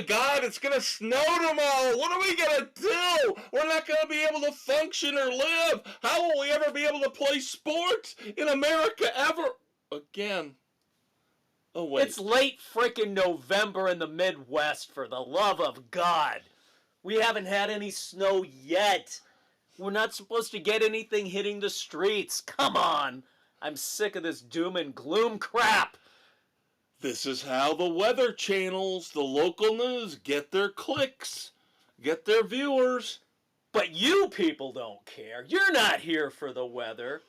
my God, it's going to snow tomorrow. What are we going to do? We're not going to be able to function or live. How will we ever be able to play sports in America ever again? Oh, wait. It's late frickin' November in the Midwest, for the love of God. We haven't had any snow yet. We're not supposed to get anything hitting the streets. Come on. I'm sick of this doom and gloom crap. This is how the weather channels, the local news, get their clicks, get their viewers. But you people don't care. You're not here for the weather.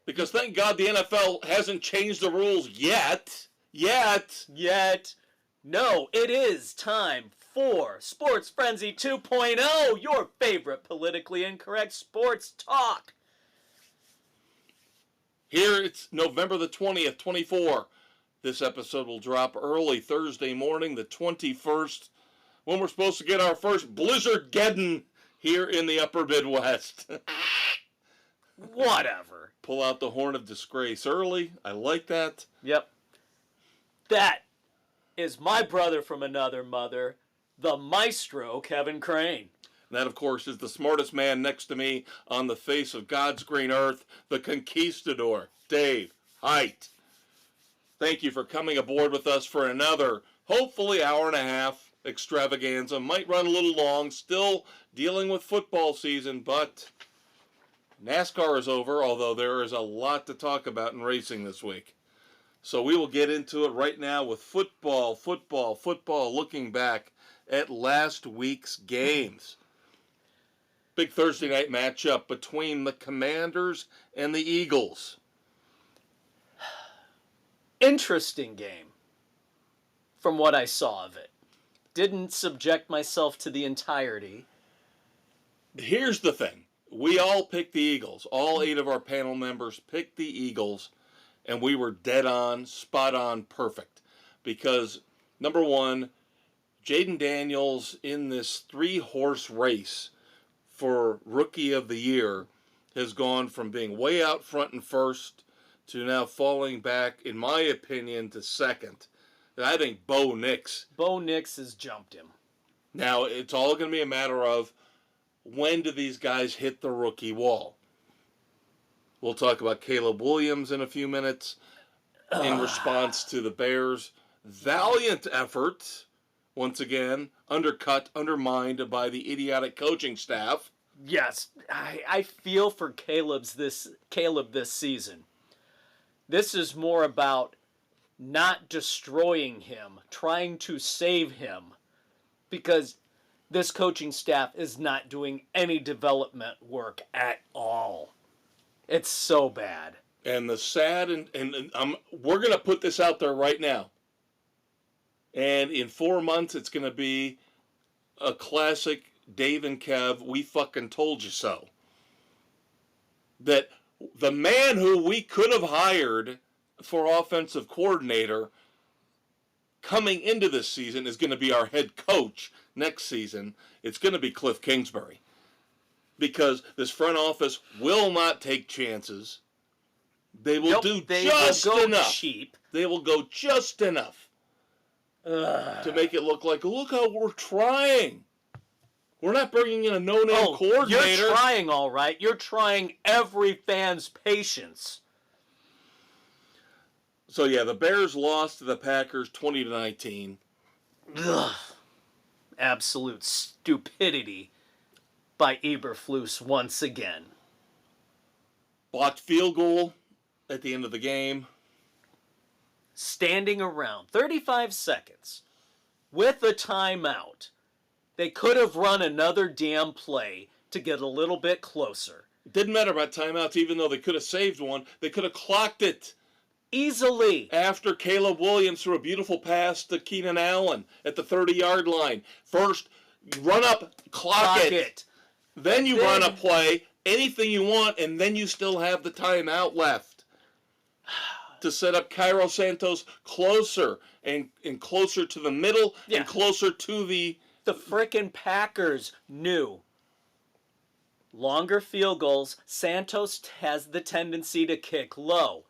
Because thank God the NFL hasn't changed the rules yet. Yet. No, it is time for Sports Frenzy 2.0, your favorite politically incorrect sports talk. Here it's November the 20th, 24. This episode will drop early Thursday morning, the 21st, when we're supposed to get our first Blizzard-geddon here in the upper Midwest. Whatever. Pull out the horn of disgrace early. I like that. Yep. That is my brother from another mother, the maestro, Kevin Crane. And that, of course, is the smartest man next to me on the face of God's green earth, the conquistador, Dave Height. Thank you for coming aboard with us for another, hopefully, hour and a half extravaganza. Might run a little long, still dealing with football season, but NASCAR is over, although there is a lot to talk about in racing this week. So we will get into it right now with football, looking back at last week's games. Big Thursday night matchup between the Commanders and the Eagles. Interesting game from what I saw of it. Didn't subject myself to the entirety. Here's the thing. We all picked the Eagles. All 8 of our panel members picked the Eagles, and we were dead on, spot on, perfect. Because, number one, Jaden Daniels in this 3-horse race for Rookie of the Year has gone from being way out front and first to now falling back, in my opinion, to second. And I think Bo Nix has jumped him. Now, it's all going to be a matter of when do these guys hit the rookie wall. We'll talk about Caleb Williams in a few minutes in response to the Bears' valiant effort, once again, undermined by the idiotic coaching staff. Yes, I feel for Caleb this season. This is more about not destroying him, trying to save him, because this coaching staff is not doing any development work at all. It's so bad. And the sad, we're going to put this out there right now. And in 4 months, it's going to be a classic Dave and Kev, we fucking told you so. That the man who we could have hired for offensive coordinator coming into this season is going to be our head coach next season. It's going to be Cliff Kingsbury. Because this front office will not take chances. They will do just enough. Cheap. They will go just enough to make it look like, look how we're trying. We're not bringing in a no-name coordinator. You're trying, all right. You're trying every fan's patience. So, yeah, the Bears lost to the Packers 20-19. Ugh. Absolute stupidity by Eberflus once again. Blocked field goal at the end of the game. Standing around 35 seconds with a timeout. They could have run another damn play to get a little bit closer. It didn't matter about timeouts, even though they could have saved one. They could have clocked it. Easily. After Caleb Williams threw a beautiful pass to Keenan Allen at the 30-yard line. First, run up, clock it. Then you run a play, anything you want, and then you still have the timeout left to set up Cairo Santos closer and closer to the middle and closer to the... The frickin' Packers knew. Longer field goals, Santos has the tendency to kick low.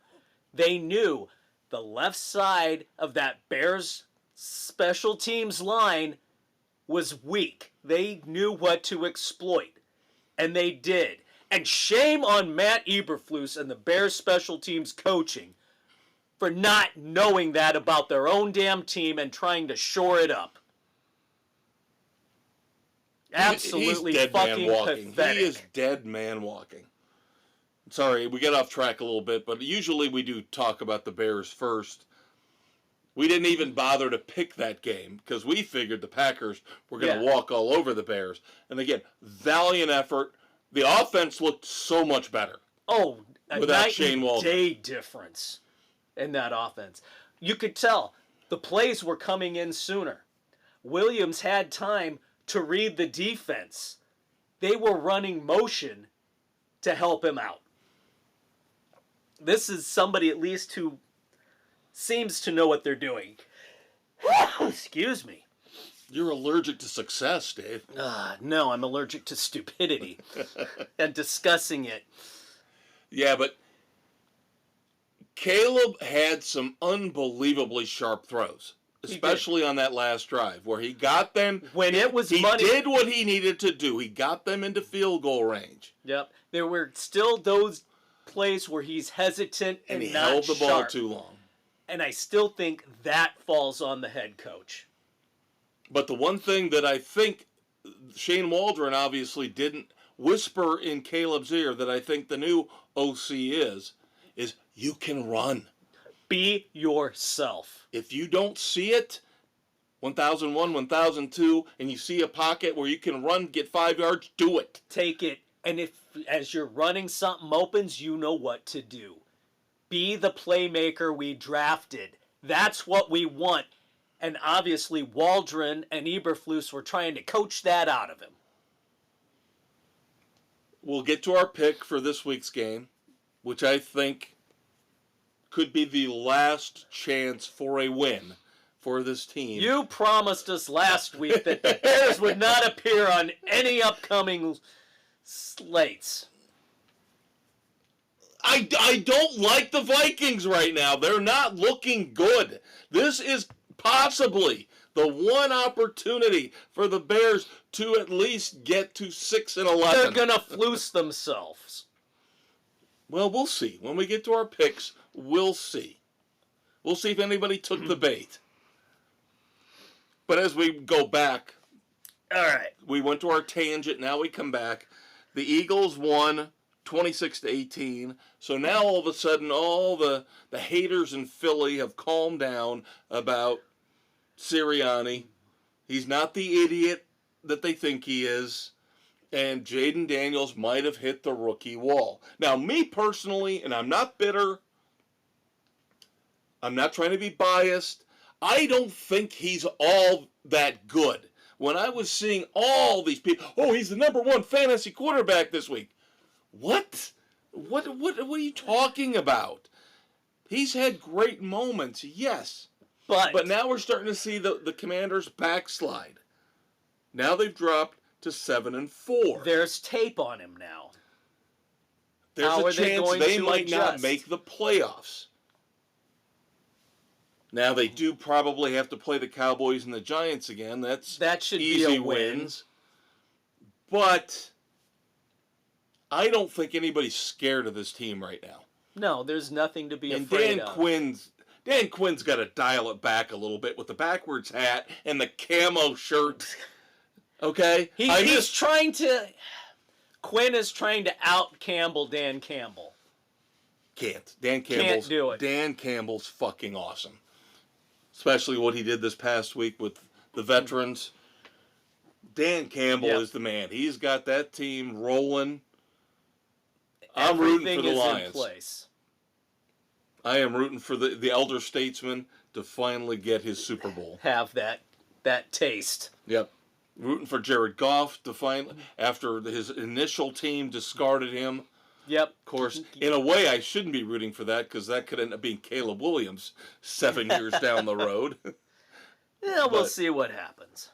They knew the left side of that Bears special teams line was weak. They knew what to exploit, and they did. And shame on Matt Eberflus and the Bears special teams coaching for not knowing that about their own damn team and trying to shore it up. Absolutely he's dead fucking man walking. pathetic. He is dead man walking. Sorry, we get off track a little bit, but usually we do talk about the Bears first. We didn't even bother to pick that game because we figured the Packers were going to walk all over the Bears. And again, valiant effort. The offense looked so much better. Oh, a without night Shane and Waldron. day difference in that offense. You could tell the plays were coming in sooner. Williams had time to read the defense. They were running motion to help him out. This is somebody at least who seems to know what they're doing. Excuse me. You're allergic to success, Dave. No, I'm allergic to stupidity and discussing it. Yeah, but Caleb had some unbelievably sharp throws, especially on that last drive where he got them. When it was he money. He did what he needed to do. He got them into field goal range. Yep. There were still those plays where he's hesitant and he not held the ball sharp. too long. And I still think that falls on the head coach. But the one thing that I think Shane Waldron obviously didn't whisper in Caleb's ear that I think the new OC is you can run. Be yourself. If you don't see it, 1001, 1002, and you see a pocket where you can run, get 5 yards, do it. Take it. And if as you're running something opens, you know what to do. Be the playmaker we drafted. That's what we want. And obviously, Waldron and Eberflus were trying to coach that out of him. We'll get to our pick for this week's game, which I think could be the last chance for a win for this team. You promised us last week that the Bears would not appear on any upcoming slates. I don't like the Vikings right now. They're not looking good. This is possibly the one opportunity for the Bears to at least get to 6-11. They're gonna floose themselves. Well, we'll see. When we get to our picks, we'll see. We'll see if anybody took the bait. But as we go back, all right, we went to our tangent. Now we come back. The Eagles won 26-18. So now all of a sudden, all the haters in Philly have calmed down about Sirianni. He's not the idiot that they think he is. And Jaden Daniels might have hit the rookie wall. Now, me personally, and I'm not bitter, I'm not trying to be biased, I don't think he's all that good. When I was seeing all these people, oh, he's the #1 fantasy quarterback this week. What? What are you talking about? He's had great moments, yes. But now we're starting to see the Commanders backslide. Now they've dropped to 7-4. There's tape on him now. There's How a are they chance going they to might not adjust? make the playoffs. Now they do probably have to play the Cowboys and the Giants again. That should easy be a win. wins. But I don't think anybody's scared of this team right now. No, there's nothing to be And afraid of. Dan Quinn's got to dial it back a little bit with the backwards hat and the camo shirt. Okay? He's trying to... Quinn is trying to out-Campbell Dan Campbell. Can't do it. Dan Campbell's fucking awesome. Especially what he did this past week with the veterans. Dan Campbell is the man. He's got that team rolling. I'm rooting for the Lions. Everything is in place. I am rooting for the elder statesman to finally get his Super Bowl. Have that taste. Yep. Rooting for Jared Goff to finally, after his initial team discarded him. Yep. Of course, in a way, I shouldn't be rooting for that because that could end up being Caleb Williams 7 years down the road. Yeah, we'll see what happens.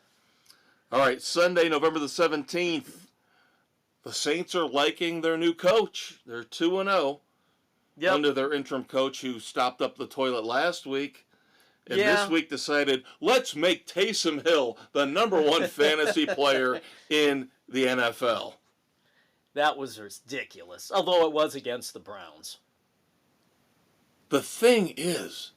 All right, Sunday, November the 17th. The Saints are liking their new coach. They're 2-0 under their interim coach who stopped up the toilet last week And this week decided, let's make Taysom Hill the #1 fantasy player in the NFL. That was ridiculous, although it was against the Browns. The thing is,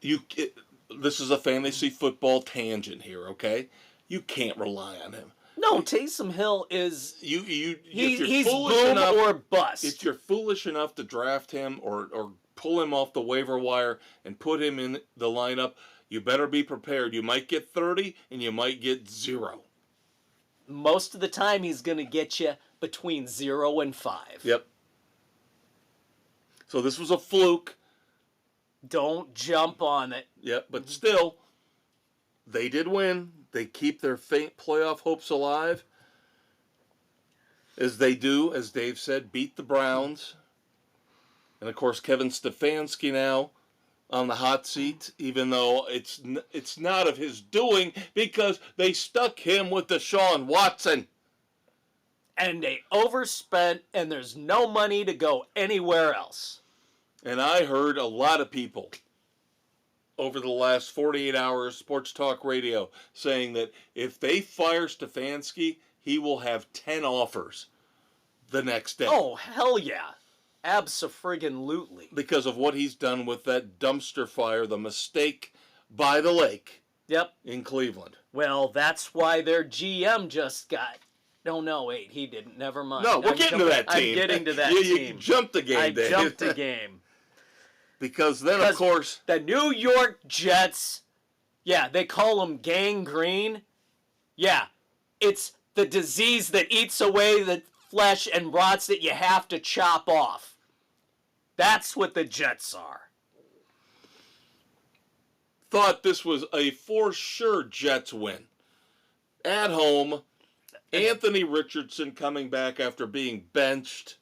this is a fantasy football tangent here, okay? You can't rely on him. No, Taysom Hill is he's foolish boom enough, or bust. If you're foolish enough to draft him or pull him off the waiver wire and put him in the lineup, you better be prepared. You might get 30 and you might get 0. Most of the time, he's going to get you between 0 and 5. Yep. So this was a fluke. Don't jump on it. Yep, but still, they did win. They keep their faint playoff hopes alive. As they do, as Dave said, beat the Browns. And, of course, Kevin Stefanski now on the hot seat, even though it's not of his doing because they stuck him with Deshaun Watson. And they overspent, and there's no money to go anywhere else. And I heard a lot of people over the last 48 hours, sports talk radio, saying that if they fire Stefanski, he will have 10 offers the next day. Oh, hell yeah. Abso-friggin-lutely. Because of what he's done with that dumpster fire, the mistake by the lake. Yep. In Cleveland. Well, that's why their GM just got... No, wait, he didn't. Never mind. No, we're getting to that team. I'm getting to that you team. Jumped the game, Dave. I jumped the game. Because then, of course... The New York Jets, they call them gangrene. Yeah, it's the disease that eats away the flesh and rots that you have to chop off. That's what the Jets are. Thought this was a for sure Jets win. At home, Anthony Richardson coming back after being benched.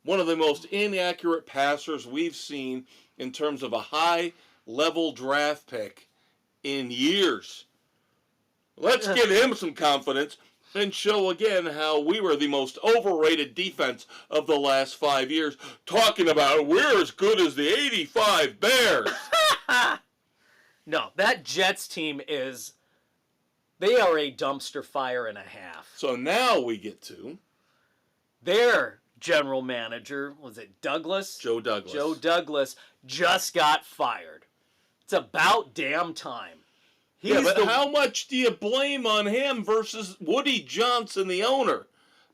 One of the most inaccurate passers we've seen in terms of a high-level draft pick in years. Let's give him some confidence and show again how we were the most overrated defense of the last 5 years, talking about we're as good as the '85 Bears. No, that Jets team they are a dumpster fire and a half. So now we get to their general manager, was it Douglas? Joe Douglas. Joe Douglas just got fired. It's about damn time. How much do you blame on him versus Woody Johnson, the owner?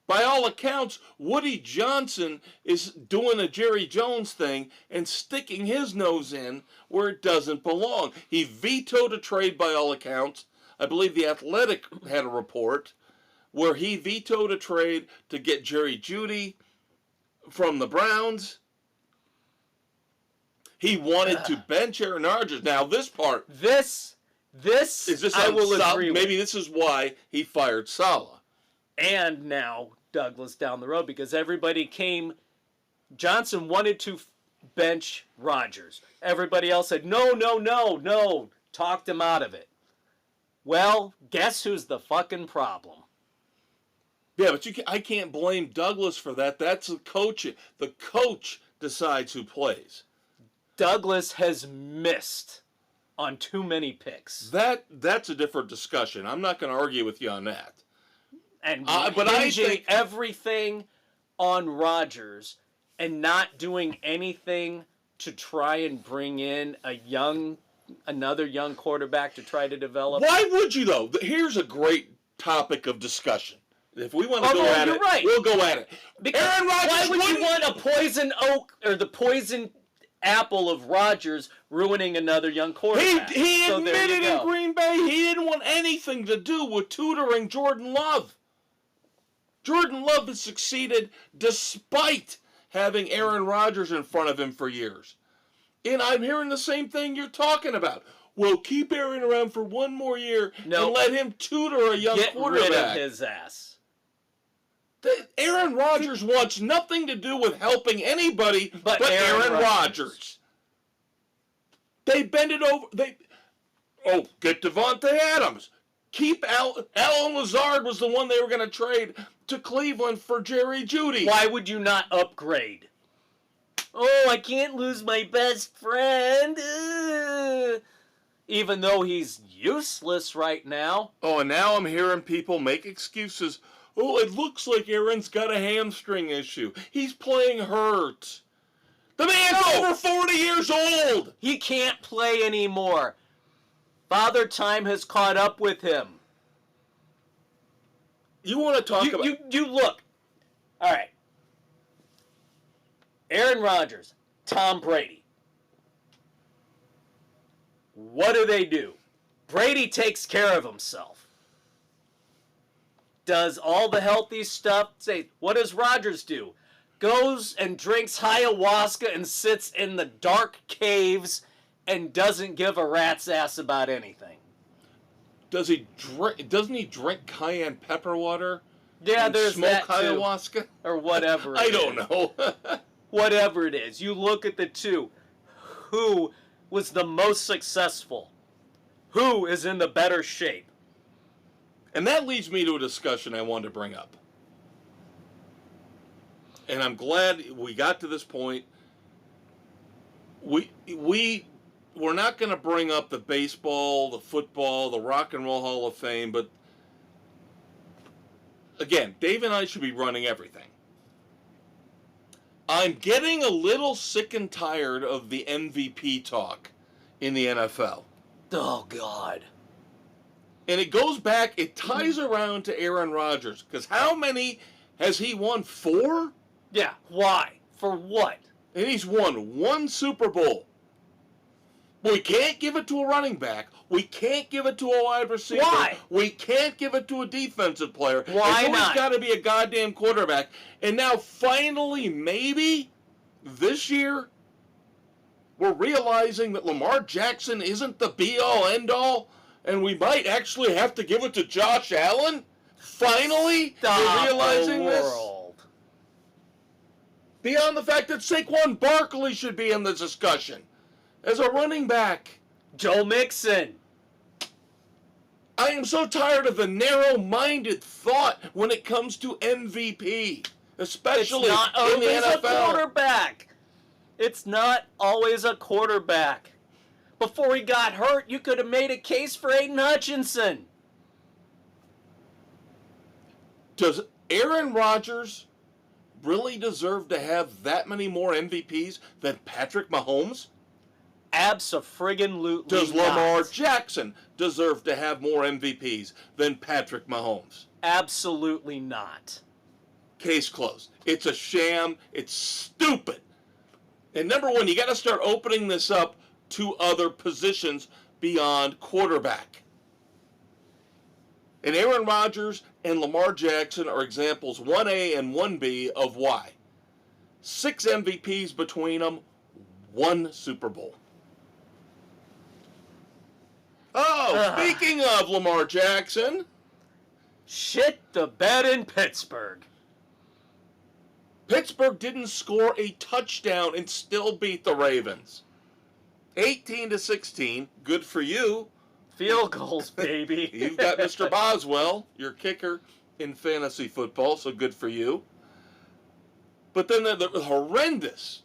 By all accounts, Woody Johnson is doing a Jerry Jones thing and sticking his nose in where it doesn't belong. He vetoed a trade by all accounts. I believe The Athletic had a report where he vetoed a trade to get Jerry Jeudy from the Browns. He wanted to bench Aaron Rodgers. Now, this part... This I will agree with. Maybe this is why he fired Saleh. And now Douglas down the road, because Johnson wanted to bench Rodgers. Everybody else said, no, talked him out of it. Well, guess who's the fucking problem? Yeah, but I can't blame Douglas for that. That's the coach. The coach decides who plays. Douglas has missed on too many picks. That's a different discussion. I'm not going to argue with you on that. And but I think everything on Rodgers and not doing anything to try and bring in another young quarterback to try to develop. Why would you though? Here's a great topic of discussion. If we want to go at it, we'll go at it. Because Aaron Rodgers, why would you want a poison oak or the poison apple of Rodgers ruining another young quarterback? He admitted in Green Bay he didn't want anything to do with tutoring Jordan Love. Jordan Love has succeeded despite having Aaron Rodgers in front of him for years. And I'm hearing the same thing you're talking about. Well, keep Aaron around for one more year and let him tutor a young quarterback. Get rid of his ass. Aaron Rodgers wants nothing to do with helping anybody but Aaron Rodgers. They bend it over. Get Devontae Adams. Keep Alan Lazard was the one they were going to trade to Cleveland for Jerry Jeudy. Why would you not upgrade? Oh, I can't lose my best friend. Even though he's useless right now. Oh, and now I'm hearing people make excuses. Oh, it looks like Aaron's got a hamstring issue. He's playing hurt. The man's over 40 years old. He can't play anymore. Father Time has caught up with him. You want to talk about... You look. All right. Aaron Rodgers, Tom Brady. What do? Brady takes care of himself. Does all the healthy stuff. What does Rodgers do? Goes and drinks ayahuasca and sits in the dark caves and doesn't give a rat's ass about anything. Doesn't he drink cayenne pepper water? Yeah, there's that too. Ayahuasca? Or whatever it I don't know. Whatever it is. You look at the two. Who was the most successful? Who is in the better shape? And that leads me to a discussion I wanted to bring up. And I'm glad we got to this point. We're not going to bring up the baseball, the football, the Rock and Roll Hall of Fame, but again, Dave and I should be running everything. I'm getting a little sick and tired of the MVP talk in the NFL. Oh, God. And it goes back, it ties around to Aaron Rodgers. Because how many has he won? 4? Yeah, why? For what? And he's won 1 Super Bowl. But we can't give it to a running back. We can't give it to a wide receiver. Why? We can't give it to a defensive player. Why it's not? It's got to be a goddamn quarterback. And now finally, maybe, this year, we're realizing that Lamar Jackson isn't the be-all, end-all, and we might actually have to give it to Josh Allen? Finally, we're realizing this? Beyond the fact that Saquon Barkley should be in the discussion as a running back. Joe Mixon. I am so tired of the narrow-minded thought when it comes to MVP, especially in the NFL. A quarterback. It's not always a quarterback. Before he got hurt, you could have made a case for Aiden Hutchinson. Does Aaron Rodgers really deserve to have that many more MVPs than Patrick Mahomes? Abso-friggin-lutely Does Lamar Jackson deserve to have more MVPs than Patrick Mahomes? Absolutely not. Case closed. It's a sham. It's stupid. And number one, you got to start opening this up to other positions beyond quarterback. And Aaron Rodgers and Lamar Jackson are examples 1A and 1B of why. 6 MVPs between them, 1 Super Bowl. Oh, speaking of Lamar Jackson. Shit the bed in Pittsburgh. Pittsburgh didn't score a touchdown and still beat the Ravens. 18-16, good for you. Field goals, baby. You've got Mr. Boswell, your kicker in fantasy football, so good for you. But then the horrendous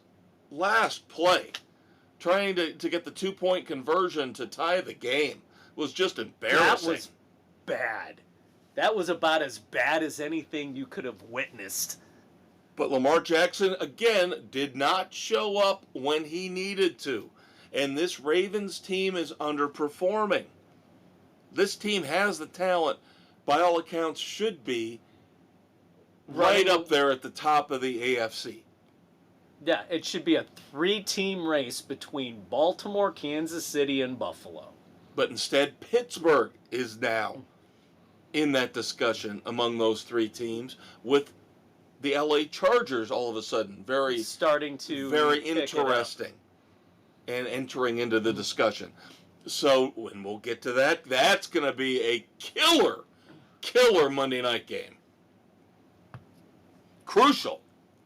last play, trying to get the 2-point conversion to tie the game, was just embarrassing. That was bad. That was about as bad as anything you could have witnessed. But Lamar Jackson, again, did not show up when he needed to. And this Ravens team is underperforming. This team has the talent, by all accounts, should be right up there at the top of the AFC. Yeah, it should be a 3-team race between Baltimore, Kansas City, and Buffalo. But instead, Pittsburgh is now in that discussion among those 3 teams, with the LA Chargers all of a sudden very interesting and entering into the discussion. So when we'll get to that, that's going to be a killer Monday night game. Crucial,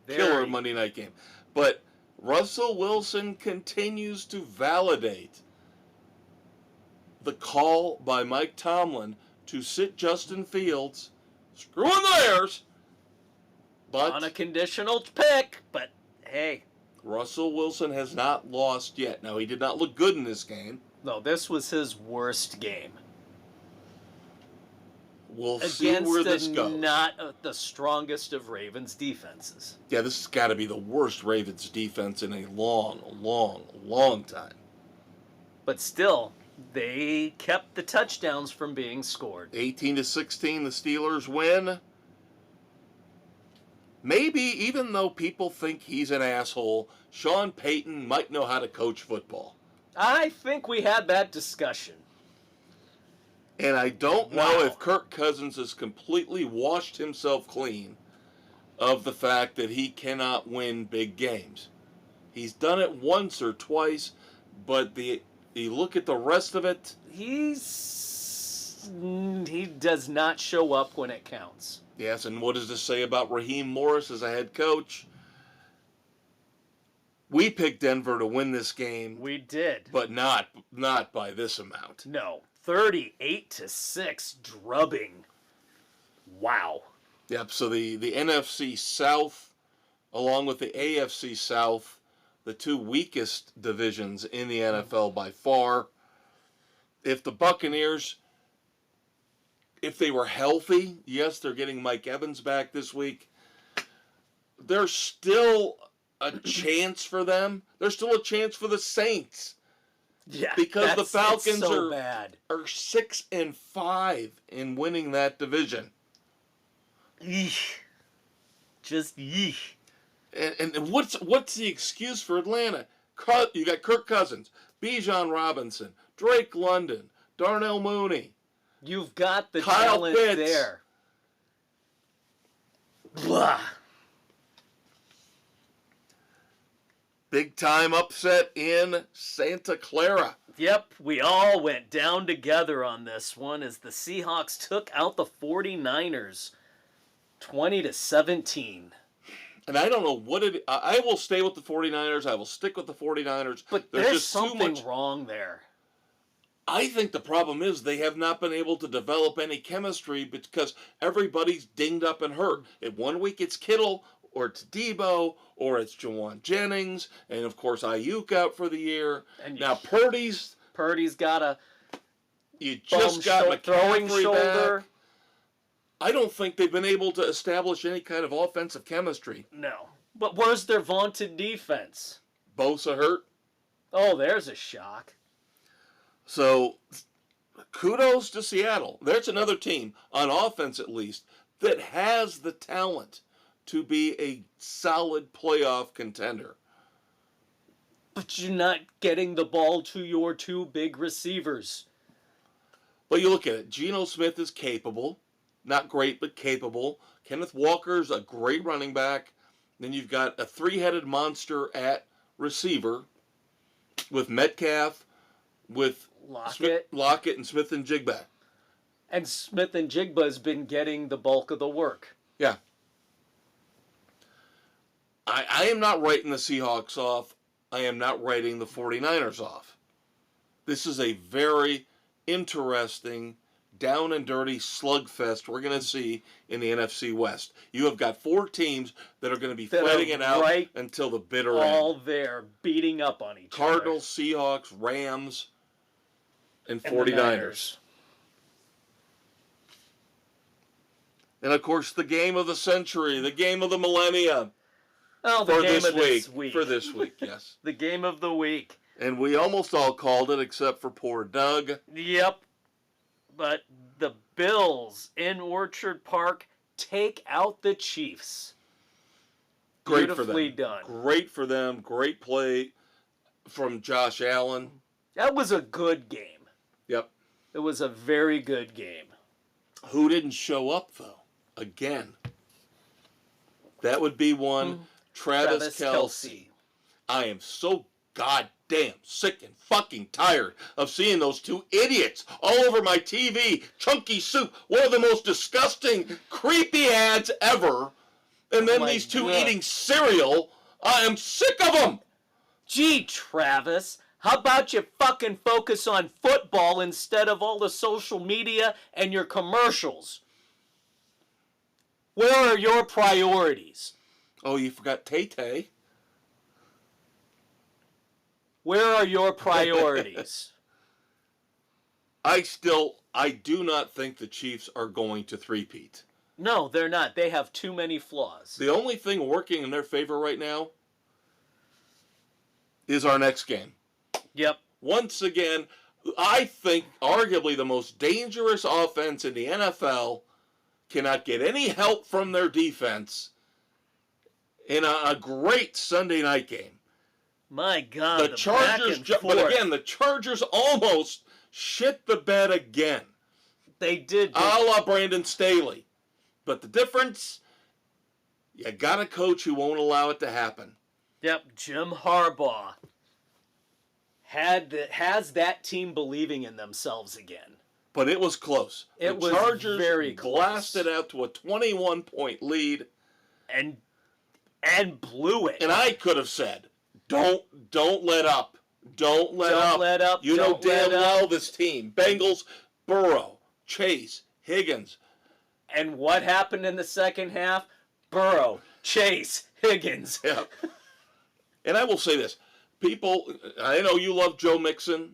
killer Monday night game. But Russell Wilson continues to validate the call by Mike Tomlin to sit Justin Fields, screwing the Bears, but on a conditional pick, but hey. Russell Wilson has not lost yet. Now, he did not look good in this game. No, this was his worst game. We'll see where this goes. Not the strongest of Ravens defenses. Yeah, this has got to be the worst Ravens defense in a long, long, long time. But still, they kept the touchdowns from being scored. 18-16, the Steelers win. Maybe, even though people think he's an asshole, Sean Payton might know how to coach football. I think we had that discussion. And I don't know if Kirk Cousins has completely washed himself clean of the fact that he cannot win big games. He's done it once or twice, but you look at the rest of it. He does not show up when it counts. Yes, and what does this say about Raheem Morris as a head coach? We picked Denver to win this game. We did. But not by this amount. No. 38-6 drubbing. Wow. Yep, so the NFC South, along with the AFC South, the two weakest divisions in the NFL by far. If the Buccaneers, if they were healthy, yes, they're getting Mike Evans back this week, there's still a chance for them. There's still a chance for the Saints. Yeah, because the Falcons so are 6-5 in winning that division. Eesh. Just yeesh. And what's the excuse for Atlanta? You got Kirk Cousins, Bijan Robinson, Drake London, Darnell Mooney. You've got the Kyle talent Pitts. there. Blah. Big time upset in Santa Clara. Yep, we all went down together on this one as the Seahawks took out the 49ers 20-17. And I don't know I will stay with the 49ers. I will stick with the 49ers. But there's just something wrong there. I think the problem is they have not been able to develop any chemistry because everybody's dinged up and hurt. In 1 week it's Kittle, or it's Debo, or it's Jawan Jennings, and of course Ayuk out for the year. And now Purdy's got a throwing shoulder. Back. I don't think they've been able to establish any kind of offensive chemistry. No. But where's their vaunted defense? Bosa hurt. Oh, there's a shock. So, kudos to Seattle. There's another team, on offense at least, that has the talent to be a solid playoff contender. But you're not getting the ball to your two big receivers. But you look at it. Geno Smith is capable. Not great, but capable. Kenneth Walker's a great running back. Then you've got a three-headed monster at receiver with Metcalf, with Lockett and Smith and Jigba. And Smith and Jigba has been getting the bulk of the work. Yeah. I am not writing the Seahawks off. I am not writing the 49ers off. This is a very interesting, down and dirty slugfest we're going to see in the NFC West. You have got four teams that are going to be fighting it out until the bitter end. All there, beating up on each other. Cardinals, Seahawks, Rams, and 49ers. And, of course, the game of the century, the game of the millennia. Oh, the game of this week. For this week, yes. The game of the week. And we almost all called it, except for poor Doug. Yep. But the Bills in Orchard Park take out the Chiefs. Great for them. Beautifully done. Great for them. Great play from Josh Allen. That was a good game. Yep. It was a very good game. Who didn't show up, though? Again. That would be one. Travis Kelce. I am so goddamn sick and fucking tired of seeing those two idiots all over my TV. Chunky Soup, one of the most disgusting, creepy ads ever. And then these two eating cereal. I am sick of them. Gee, Travis, how about you fucking focus on football instead of all the social media and your commercials? Where are your priorities? Oh, you forgot Tay-Tay. Where are your priorities? I do not think the Chiefs are going to three-peat. No, they're not. They have too many flaws. The only thing working in their favor right now is our next game. Yep. Once again, I think arguably the most dangerous offense in the NFL cannot get any help from their defense in a great Sunday night game. My God, the Chargers, but again, the Chargers almost shit the bed again. They did. A la Brandon Staley. But the difference, you got a coach who won't allow it to happen. Yep, Jim Harbaugh has that team believing in themselves again. But it was close. The Chargers very close. Blasted out to a 21-point lead. And blew it. And I could have said, don't let up. Don't let up. You know damn well this team. Bengals, Burrow, Chase, Higgins. And what happened in the second half? Burrow, Chase, Higgins. Yeah. And I will say this. People, I know you love Joe Mixon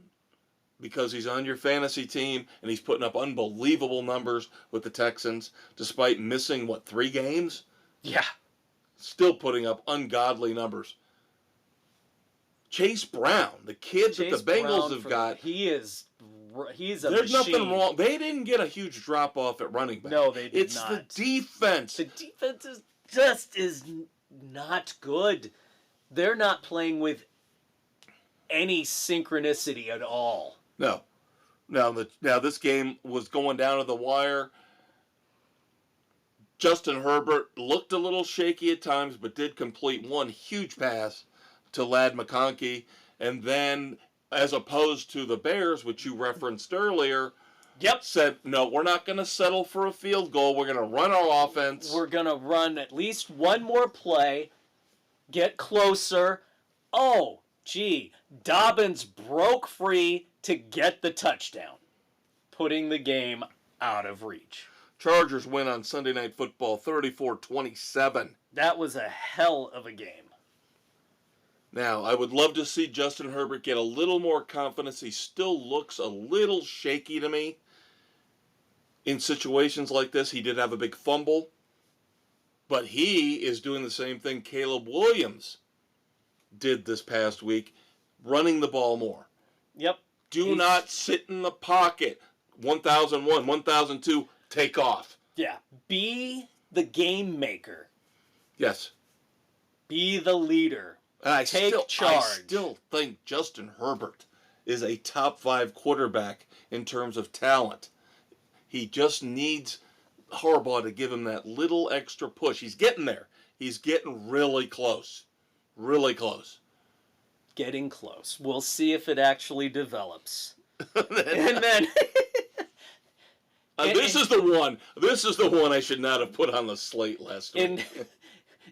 because he's on your fantasy team and he's putting up unbelievable numbers with the Texans despite missing, 3 games? Yeah. Still putting up ungodly numbers. Chase Brown, the kid that the Bengals have got. He's a There's machine. Nothing wrong. They didn't get a huge drop off at running back. No, they did not. It's the defense. The defense is not good. They're not playing with any synchronicity at all. No. Now this game was going down to the wire. Justin Herbert looked a little shaky at times, but did complete one huge pass to Ladd McConkey. And then, as opposed to the Bears, which you referenced earlier, said, no, we're not going to settle for a field goal. We're going to run our offense. We're going to run at least one more play, get closer. Oh, gee, Dobbins broke free to get the touchdown, putting the game out of reach. Chargers win on Sunday Night Football 34-27. That was a hell of a game. Now, I would love to see Justin Herbert get a little more confidence. He still looks a little shaky to me. In situations like this, he did have a big fumble. But he is doing the same thing Caleb Williams did this past week, running the ball more. Yep. Do not sit in the pocket. 1001, 1002, take off. Yeah. Be the game maker. Yes. Be the leader. Take charge. I still think Justin Herbert is a top 5 quarterback in terms of talent. He just needs Harbaugh to give him that little extra push. He's getting there. He's getting really close. Really close. Getting close. We'll see if it actually develops. And then this is the one I should not have put on the slate last week.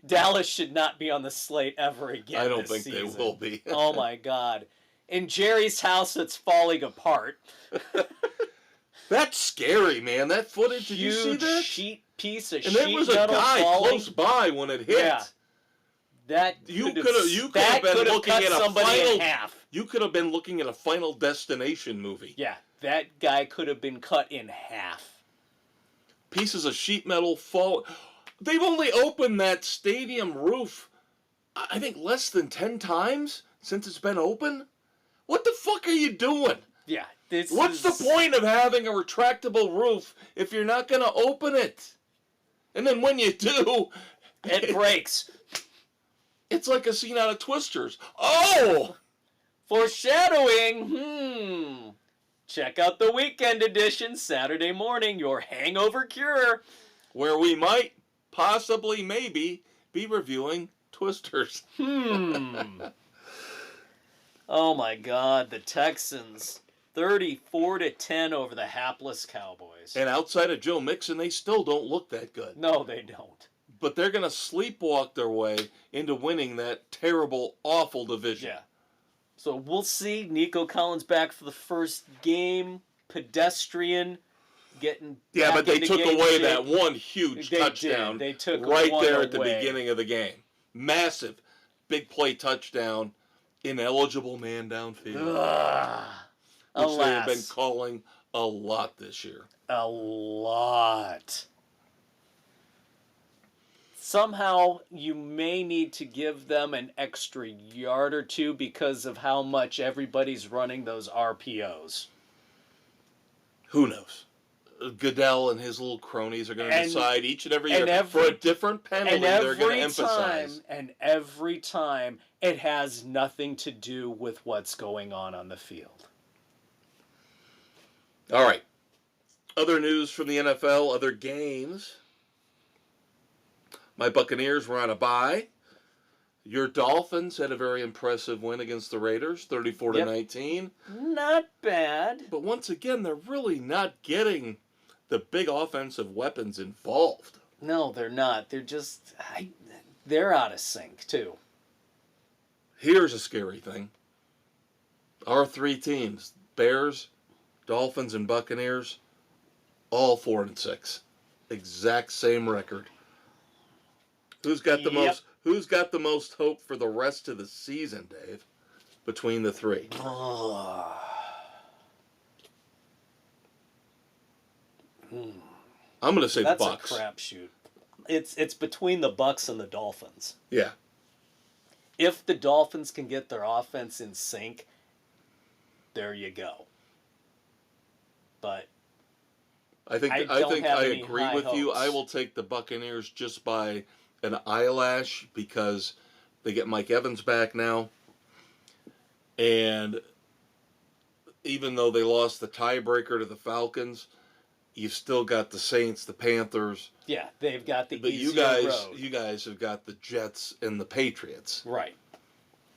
Dallas should not be on the slate ever again. I don't think season. they will be. Oh my God. In Jerry's house, it's falling apart. That's scary, man. That footage, did you see that? Piece of and sheet there was a metal guy falling. close by when it hit. Yeah. That you could have been looking at a final half. You could have been looking at a Final Destination movie. Yeah, that guy could have been cut in half. Pieces of sheet metal fall. They've only opened that stadium roof, I think, less than 10 times since it's been open. What the fuck are you doing? Yeah. What's the point of having a retractable roof if you're not going to open it? And then when you do, it breaks. It's like a scene out of Twisters. Oh! Foreshadowing. Check out the weekend edition Saturday morning, your hangover cure. Where we might, possibly, maybe, be reviewing Twisters. Oh my God, the Texans. 34-10 over the hapless Cowboys. And outside of Joe Mixon, they still don't look that good. No, they don't. But they're going to sleepwalk their way into winning that terrible, awful division. Yeah. So we'll see. Nico Collins back for the first game. Pedestrian getting back but they into took game away shape. that one huge touchdown They took right one there at the away. beginning of the game. Massive, big play touchdown. ineligible man downfield, Ugh. which they have been Alas. calling a lot this year. A lot. Somehow you may need to give them an extra yard or two because of how much everybody's running those RPOs. Who knows? Goodell and his little cronies are going to decide each and every year for a different penalty they're going to emphasize. And every time, it has nothing to do with what's going on the field. All right. Other news from the NFL, other games. My Buccaneers were on a bye. Your Dolphins had a very impressive win against the Raiders, 34-19. Not bad. But once again, they're really not getting the big offensive weapons involved. No, they're not. They're just... they're out of sync, too. Here's a scary thing. Our three teams, Bears, Dolphins, and Buccaneers, all 4-6. Exact same record. Who's got the most? Who's got the most hope for the rest of the season, Dave? Between the three. I'm going to say the Bucs. That's a crapshoot. It's between the Bucs and the Dolphins. Yeah. If the Dolphins can get their offense in sync, there you go. But I think I agree with you. I will take the Buccaneers just by an eyelash because they get Mike Evans back now. And even though they lost the tiebreaker to the Falcons, you've still got the Saints, the Panthers. Yeah, they've got the but easier road. You guys have got the Jets and the Patriots. Right.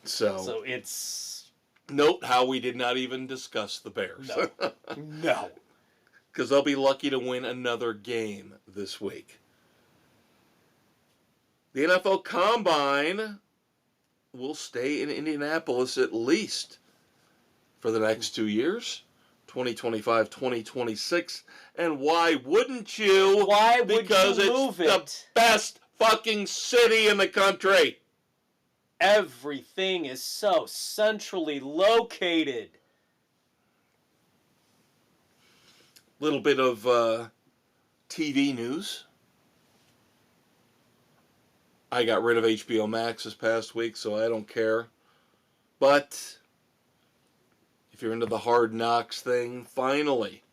So it's... Note how we did not even discuss the Bears. No. No. Because they'll be lucky to win another game this week. The NFL Combine will stay in Indianapolis at least for the next 2 years, 2025, 2026. And why wouldn't you? Why would because you move it? It's the best fucking city in the country. Everything is so centrally located. Little bit of TV news. I got rid of HBO Max this past week, so I don't care. But if you're into the Hard Knocks thing, finally,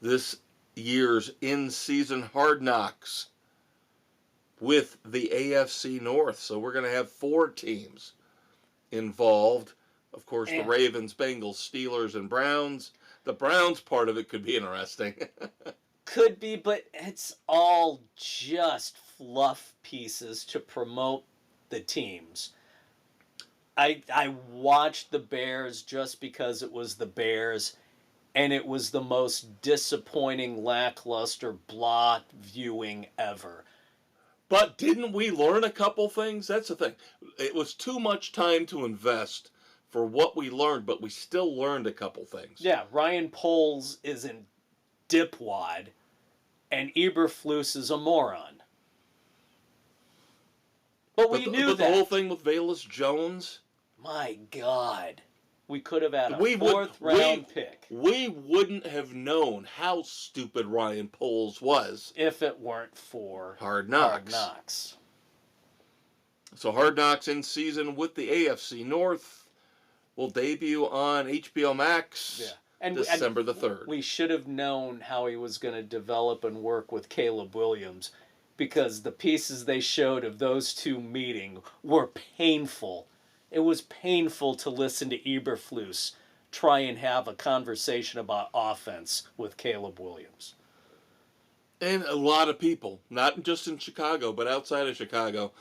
this year's in-season Hard Knocks with the AFC North. So we're going to have 4 teams involved. Of course, the Ravens, Bengals, Steelers, and Browns. The Browns part of it could be interesting. Could be, but it's all just fluff pieces to promote the teams. I watched the Bears just because it was the Bears, and it was the most disappointing, lackluster, blah viewing ever. But didn't we learn a couple things? That's the thing. It was too much time to invest for what we learned, but we still learned a couple things. Yeah, Ryan Poles is a dipwad, and Eberflus is a moron. But we knew that. But the whole thing with Velus Jones... My God. We could have had a 4th-round pick. We wouldn't have known how stupid Ryan Poles was if it weren't for Hard Knocks. So Hard Knocks in season with the AFC North will debut on HBO Max December the 3rd. We should have known how he was going to develop and work with Caleb Williams, because the pieces they showed of those two meeting were painful. It was painful to listen to Eberflus try and have a conversation about offense with Caleb Williams. And a lot of people, not just in Chicago, but outside of Chicago,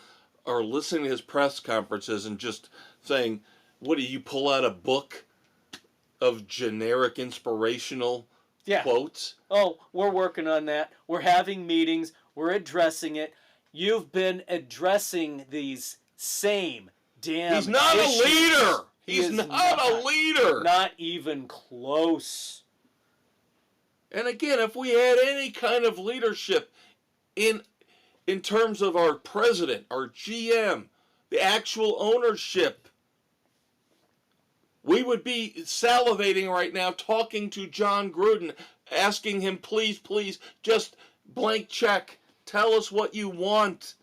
are listening to his press conferences and just saying, what do you pull out a book of generic inspirational quotes? Oh, we're working on that. We're having meetings. We're addressing it. You've been addressing these same damn He's not issues. a leader. He's not a leader. Not even close. And again, if we had any kind of leadership in terms of our president, our GM, the actual ownership We would be salivating right now talking to John Gruden, asking him, please, please, just blank check. Tell us what you want.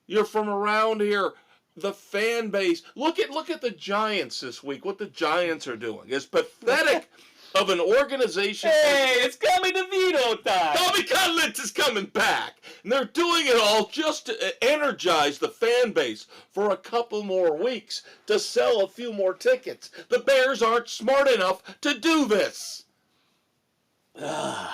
You're from around here. The fan base. Look at the Giants this week. What the Giants are doing is pathetic of an organization. Hey, it's coming to veto time. Bobby Cutlitz is coming back. And they're doing it all just to energize the fan base for a couple more weeks to sell a few more tickets. The Bears aren't smart enough to do this. No,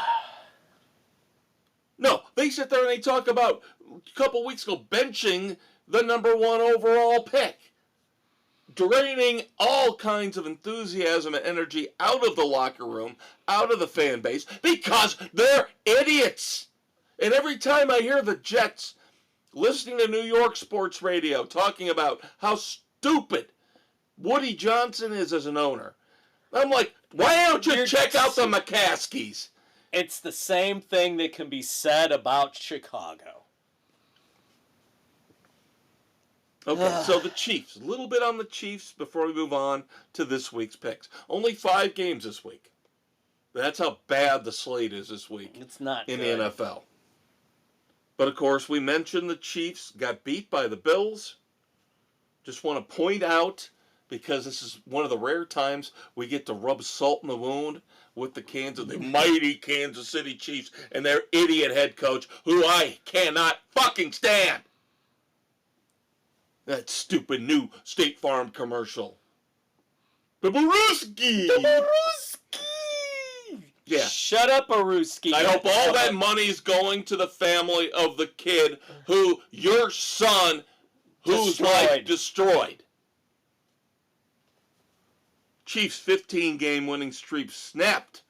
they sit there and they talk about a couple weeks ago benching the number 1 overall pick. Draining all kinds of enthusiasm and energy out of the locker room, out of the fan base, because they're idiots. And every time I hear the Jets listening to New York sports radio talking about how stupid Woody Johnson is as an owner, I'm like, why don't you check out the McCaskies? It's the same thing that can be said about Chicago. Okay, so the Chiefs. A little bit on the Chiefs before we move on to this week's picks. Only 5 games this week. That's how bad the slate is this week. It's not in good. the NFL. But of course, we mentioned the Chiefs got beat by the Bills. Just want to point out, because this is one of the rare times we get to rub salt in the wound with the mighty Kansas City Chiefs and their idiot head coach, who I cannot fucking stand. That stupid new State Farm commercial. Babaruski! Yeah. Shut up, Aruski. I hope all that money's going to the family of the kid who your son, whose life destroyed. Chiefs' 15-game winning streak snapped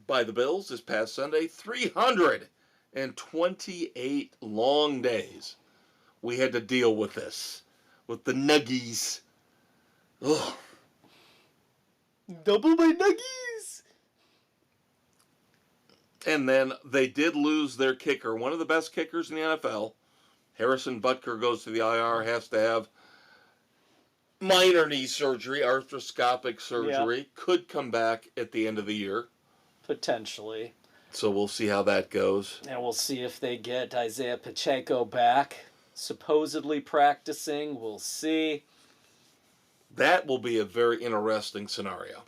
by the Bills this past Sunday. 328 long days. We had to deal with this, with the Nuggies. Ugh. Double my Nuggies. And then they did lose their kicker, one of the best kickers in the NFL. Harrison Butker goes to the IR, has to have minor knee surgery, arthroscopic surgery. Yep. Could come back at the end of the year. Potentially. So we'll see how that goes. And we'll see if they get Isaiah Pacheco back. Supposedly practicing. We'll see. That will be a very interesting scenario.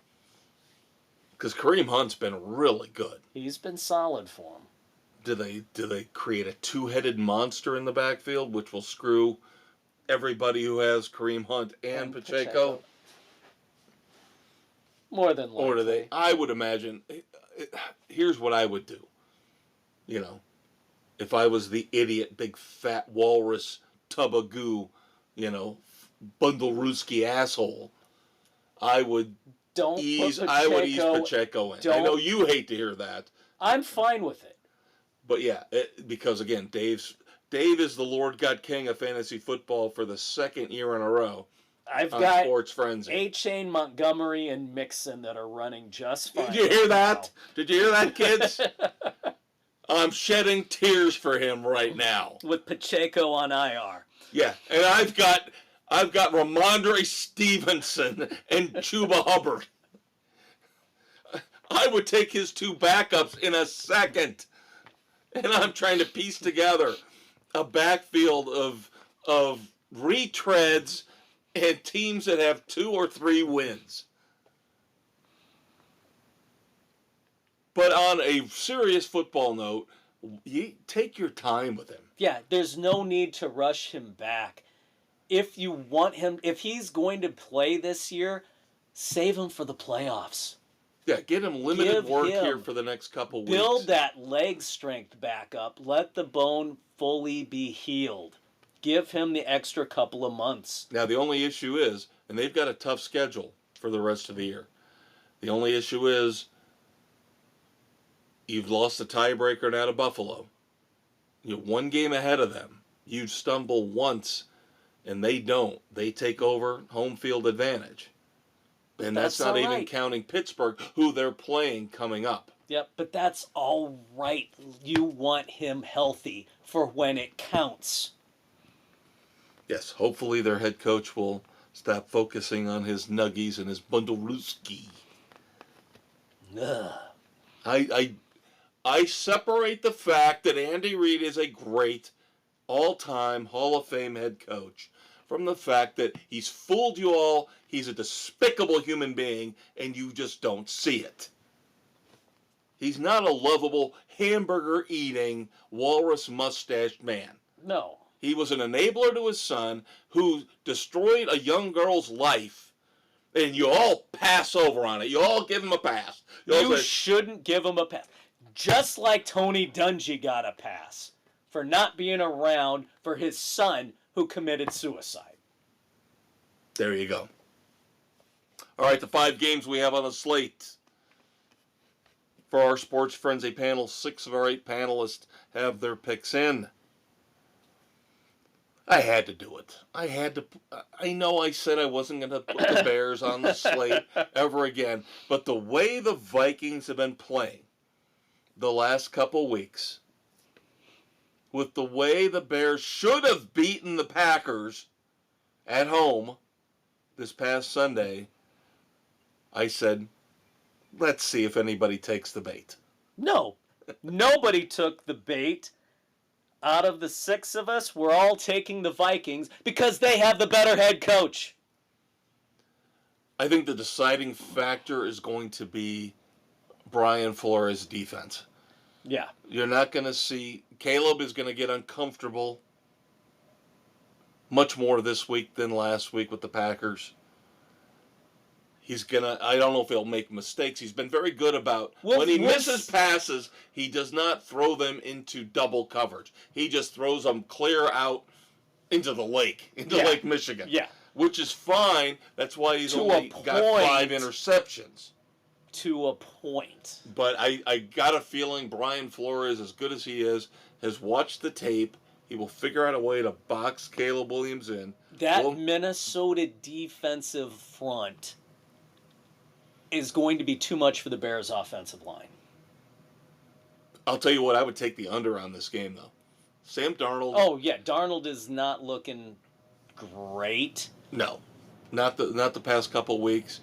Because Kareem Hunt's been really good. He's been solid for him. Do they create a two-headed monster in the backfield, which will screw everybody who has Kareem Hunt and Pacheco? More than likely. Or do they? I would imagine. Here's what I would do. If I was the idiot, big fat walrus tub of goo, bundle-rooski asshole, I would ease Pacheco in. I know you hate to hear that. I'm fine with it. But yeah, because again, Dave is the Lord God King of fantasy football for the second year in a row. I've got Sports Frenzy. A-Chain, Montgomery, and Mixon that are running just fine. Did you hear that? Did you hear that, kids? I'm shedding tears for him right now. With Pacheco on IR. Yeah, and I've got Ramondre Stevenson and Chuba Hubbard. I would take his 2 backups in a second. And I'm trying to piece together a backfield of retreads and teams that have 2 or 3 wins. But on a serious football note, you take your time with him. Yeah, there's no need to rush him back. If you want him, if he's going to play this year, save him for the playoffs. Yeah, get him limited work here for the next couple weeks. Build that leg strength back up. Let the bone fully be healed. Give him the extra couple of months. Now, the only issue is, and they've got a tough schedule for the rest of the year. The only issue is, you've lost the tiebreaker now to Buffalo. You're 1 game ahead of them. You stumble once, and they don't. They take over home field advantage. And that's not even counting Pittsburgh, who they're playing coming up. Yep, but that's all right. You want him healthy for when it counts. Yes, hopefully their head coach will Stop focusing on his nuggies and his bundlerooski. Ugh. I separate the fact that Andy Reid is a great all-time Hall of Fame head coach from the fact that he's fooled you all, he's a despicable human being, and you just don't see it. He's not a lovable, hamburger-eating, walrus-mustached man. No. He was an enabler to his son who destroyed a young girl's life, and you all pass over on it. You all give him a pass. You shouldn't give him a pass. Just like Tony Dungy got a pass for not being around for his son who committed suicide. There you go. All right, the 5 games we have on the slate. For our Sports Frenzy panel, 6 of our 8 panelists have their picks in. I had to do it. I know I said I wasn't going to put the Bears on the slate ever again, but the way the Vikings have been playing the last couple weeks, with the way the Bears should have beaten the Packers at home this past Sunday, I said, let's see if anybody takes the bait. No, nobody took the bait. Out of the 6 of us, we're all taking the Vikings because they have the better head coach. I think the deciding factor is going to be Brian Flores' defense. Yeah. You're not going to see... Caleb is going to get uncomfortable much more this week than last week with the Packers. He's going to... I don't know if he'll make mistakes. He's been very good about... when he misses passes, he does not throw them into double coverage. He just throws them clear out into the lake, into Lake Michigan. Yeah. Which is fine. That's why he's only got 5 interceptions. To a point. But I got a feeling Brian Flores, as good as he is, has watched the tape. He will figure out a way to box Caleb Williams in. That Minnesota defensive front is going to be too much for the Bears' offensive line. I'll tell you what, I would take the under on this game, though. Sam Darnold. Oh, yeah, Darnold is not looking great. No, not the past couple weeks.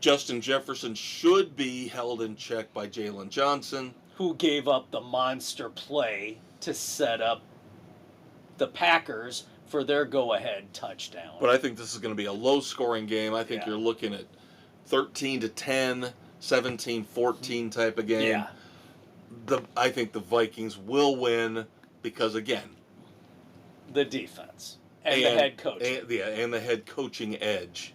Justin Jefferson should be held in check by Jalen Johnson, who gave up the monster play to set up the Packers for their go-ahead touchdown. But I think this is going to be a low-scoring game. I think you're looking at 13-10, 17-14 type of game. Yeah. I think the Vikings will win because, again, the defense and the head coach. And the head coaching edge.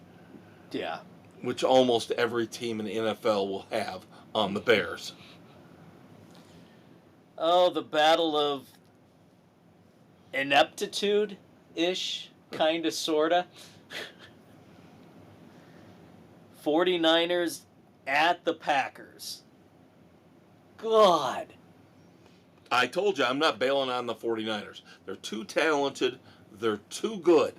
Yeah. Which almost every team in the NFL will have on the Bears. Oh, the battle of ineptitude-ish, kind of, sort of. 49ers at the Packers. God. I told you, I'm not bailing on the 49ers. They're too talented. They're too good.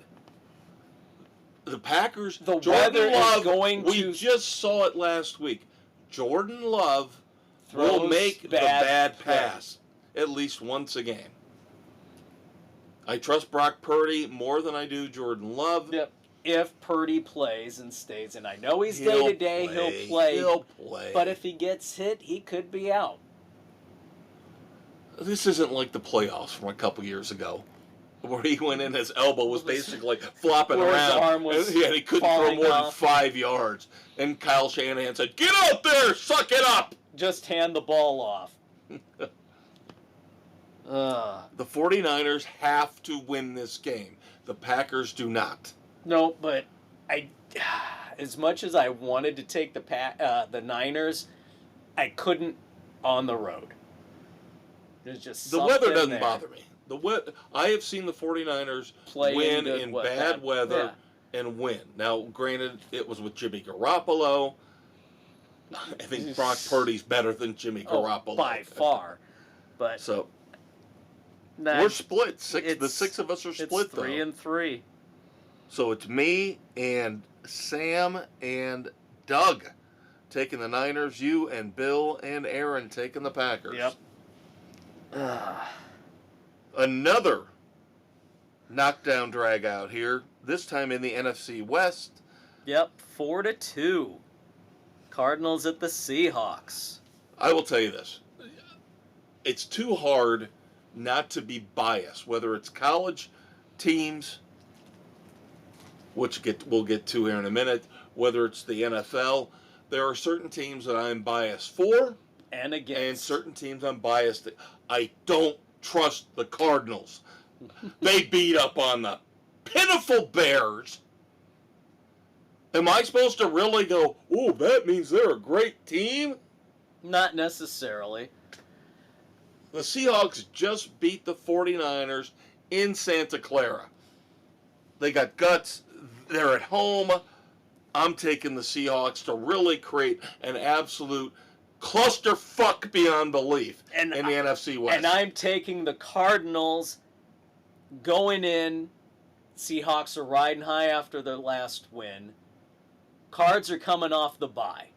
The Packers, Jordan Love, we just saw it last week. Jordan Love will make the bad pass at least once a game. I trust Brock Purdy more than I do Jordan Love. Yep. If Purdy plays and stays, and I know he's day-to-day, he'll play. He'll play. But if he gets hit, he could be out. This isn't like the playoffs from a couple years ago, where he went in, his elbow was basically flopping around. His arm was and he couldn't throw more than 5 yards. And Kyle Shanahan said, "Get out there, suck it up." Just hand the ball off. The 49ers have to win this game. The Packers do not. No, but as much as I wanted to take the Niners, I couldn't on the road. There's just the weather doesn't bother me. I have seen the 49ers win in bad weather and win. Now, granted, it was with Jimmy Garoppolo. I think Brock Purdy's better than Jimmy Garoppolo. By far. But so we're split. The 6 of us are split, it's 3 and 3. So it's me and Sam and Doug taking the Niners. You and Bill and Aaron taking the Packers. Yep. Another knockdown drag out here. This time in the NFC West. Yep, 4-2. Cardinals at the Seahawks. I will tell you this. It's too hard not to be biased, whether it's college teams, which we'll get to here in a minute, whether it's the NFL. There are certain teams that I'm biased for, and against, and certain teams I'm biased. I don't trust the Cardinals. They beat up on the pitiful Bears. Am I supposed to really go, oh, that means they're a great team? Not necessarily. The Seahawks just beat the 49ers in Santa Clara. They got guts. They're at home. I'm taking the Seahawks to really create an absolute clusterfuck beyond belief in the NFC West. And I'm taking the Cardinals going in. Seahawks are riding high after their last win. Cards are coming off the bye.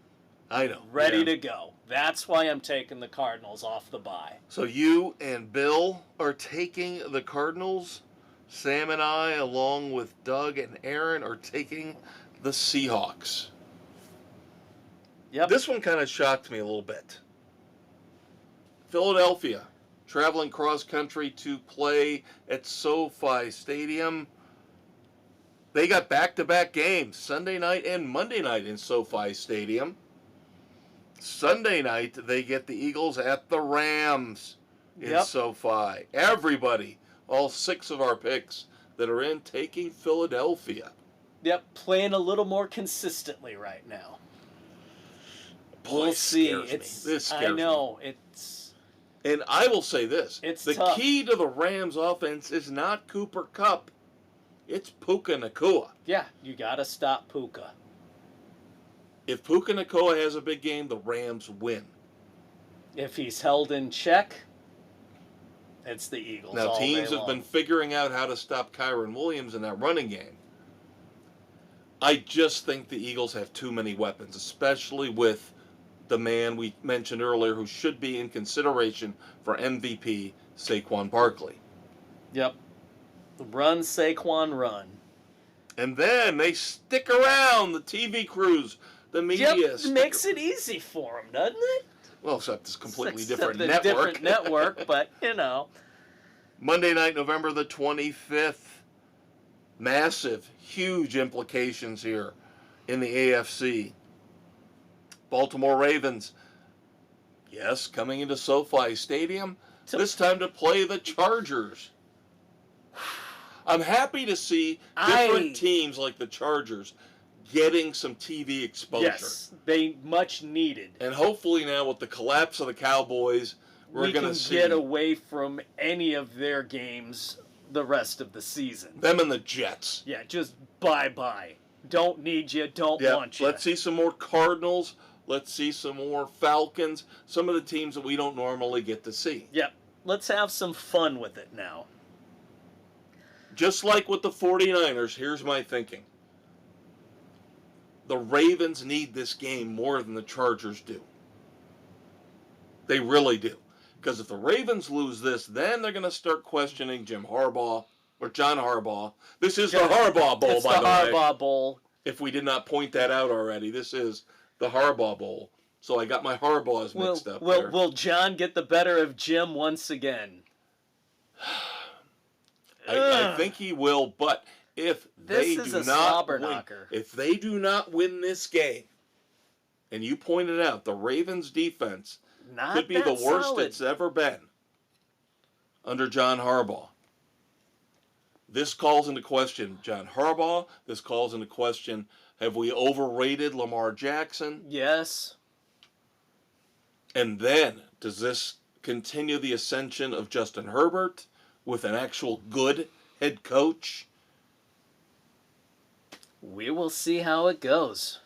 I know. Ready to go. That's why I'm taking the Cardinals off the bye. So you and Bill are taking the Cardinals. Sam and I, along with Doug and Aaron, are taking the Seahawks. Yep. This one kind of shocked me a little bit. Philadelphia, traveling cross country to play at SoFi Stadium. They got back-to-back games, Sunday night and Monday night in SoFi Stadium. Sunday night, they get the Eagles at the Rams in SoFi. Everybody, all 6 of our picks that are in, taking Philadelphia. Yep, playing a little more consistently right now. Boy, we'll see. This scares I know. me. And I will say this. It's the tough. Key to the Rams offense is not Cooper Kupp. It's Puka Nacua. Yeah, you got to stop Puka. If Puka Nacua has a big game, the Rams win. If he's held in check, it's the Eagles. Now, all teams day have long. been figuring out how to stop Kyron Williams in that running game. I just think the Eagles have too many weapons, especially with the man we mentioned earlier who should be in consideration for MVP, Saquon Barkley. Yep. Run, Saquon, run. And then they stick around, the TV crews, the media. Yep, makes it easy for them, doesn't it? Well, except it's a completely Except different a network. Different network, but, you know. Monday night, November the 25th. Massive, huge implications here in the AFC. Baltimore Ravens, yes, coming into SoFi Stadium, this time to play the Chargers. I'm happy to see different teams like the Chargers getting some TV exposure. Yes, they much needed. And hopefully now with the collapse of the Cowboys, we're going to see get away from any of their games the rest of the season. Them and the Jets. Yeah, just bye-bye. Don't need you, don't want you. Let's see some more Cardinals. Let's see some more Falcons. Some of the teams that we don't normally get to see. Yep. Let's have some fun with it now. Just like with the 49ers, here's my thinking. The Ravens need this game more than the Chargers do. They really do. Because if the Ravens lose this, then they're going to start questioning Jim Harbaugh or John Harbaugh. This is the Harbaugh Bowl, by the way. It's the Harbaugh Bowl. If we did not point that out already, this is the Harbaugh Bowl. So I got my Harbaughs mixed up there. Will John get the better of Jim once again? I think he will, but if they do not win this game, and you pointed out the Ravens defense could be the worst it's ever been under John Harbaugh. This calls into question John Harbaugh. This calls into question, have we overrated Lamar Jackson? Yes. And then, does this continue the ascension of Justin Herbert with an actual good head coach? We will see how it goes.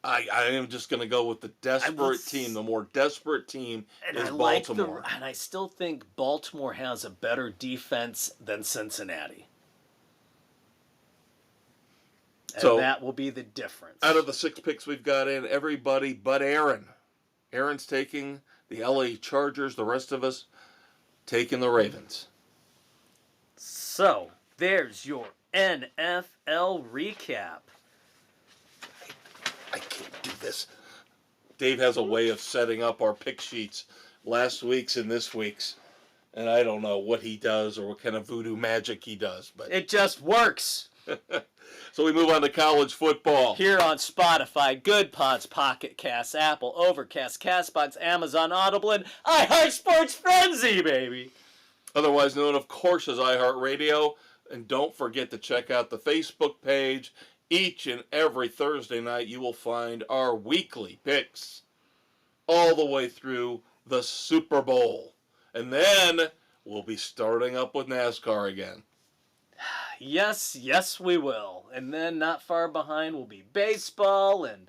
I am just going to go with the desperate team. The more desperate team is Baltimore. And I still think Baltimore has a better defense than Cincinnati. And so that will be the difference. Out of the 6 picks we've got in, everybody but Aaron. Aaron's taking the LA Chargers. The rest of us taking the Ravens. So, there's your NFL recap. I can't do this. Dave has a way of setting up our pick sheets, last week's and this week's, and I don't know what he does or what kind of voodoo magic he does, but It just works. So we move on to college football. Here on Spotify, Good Pods, Pocket Casts, Apple, Overcast, Castbox, Amazon, Audible, and iHeart Sports Frenzy, baby. Otherwise known, of course, as iHeartRadio. And don't forget to check out the Facebook page. Each and every Thursday night, you will find our weekly picks all the way through the Super Bowl. And then we'll be starting up with NASCAR again. Yes, we will. And then not far behind will be baseball and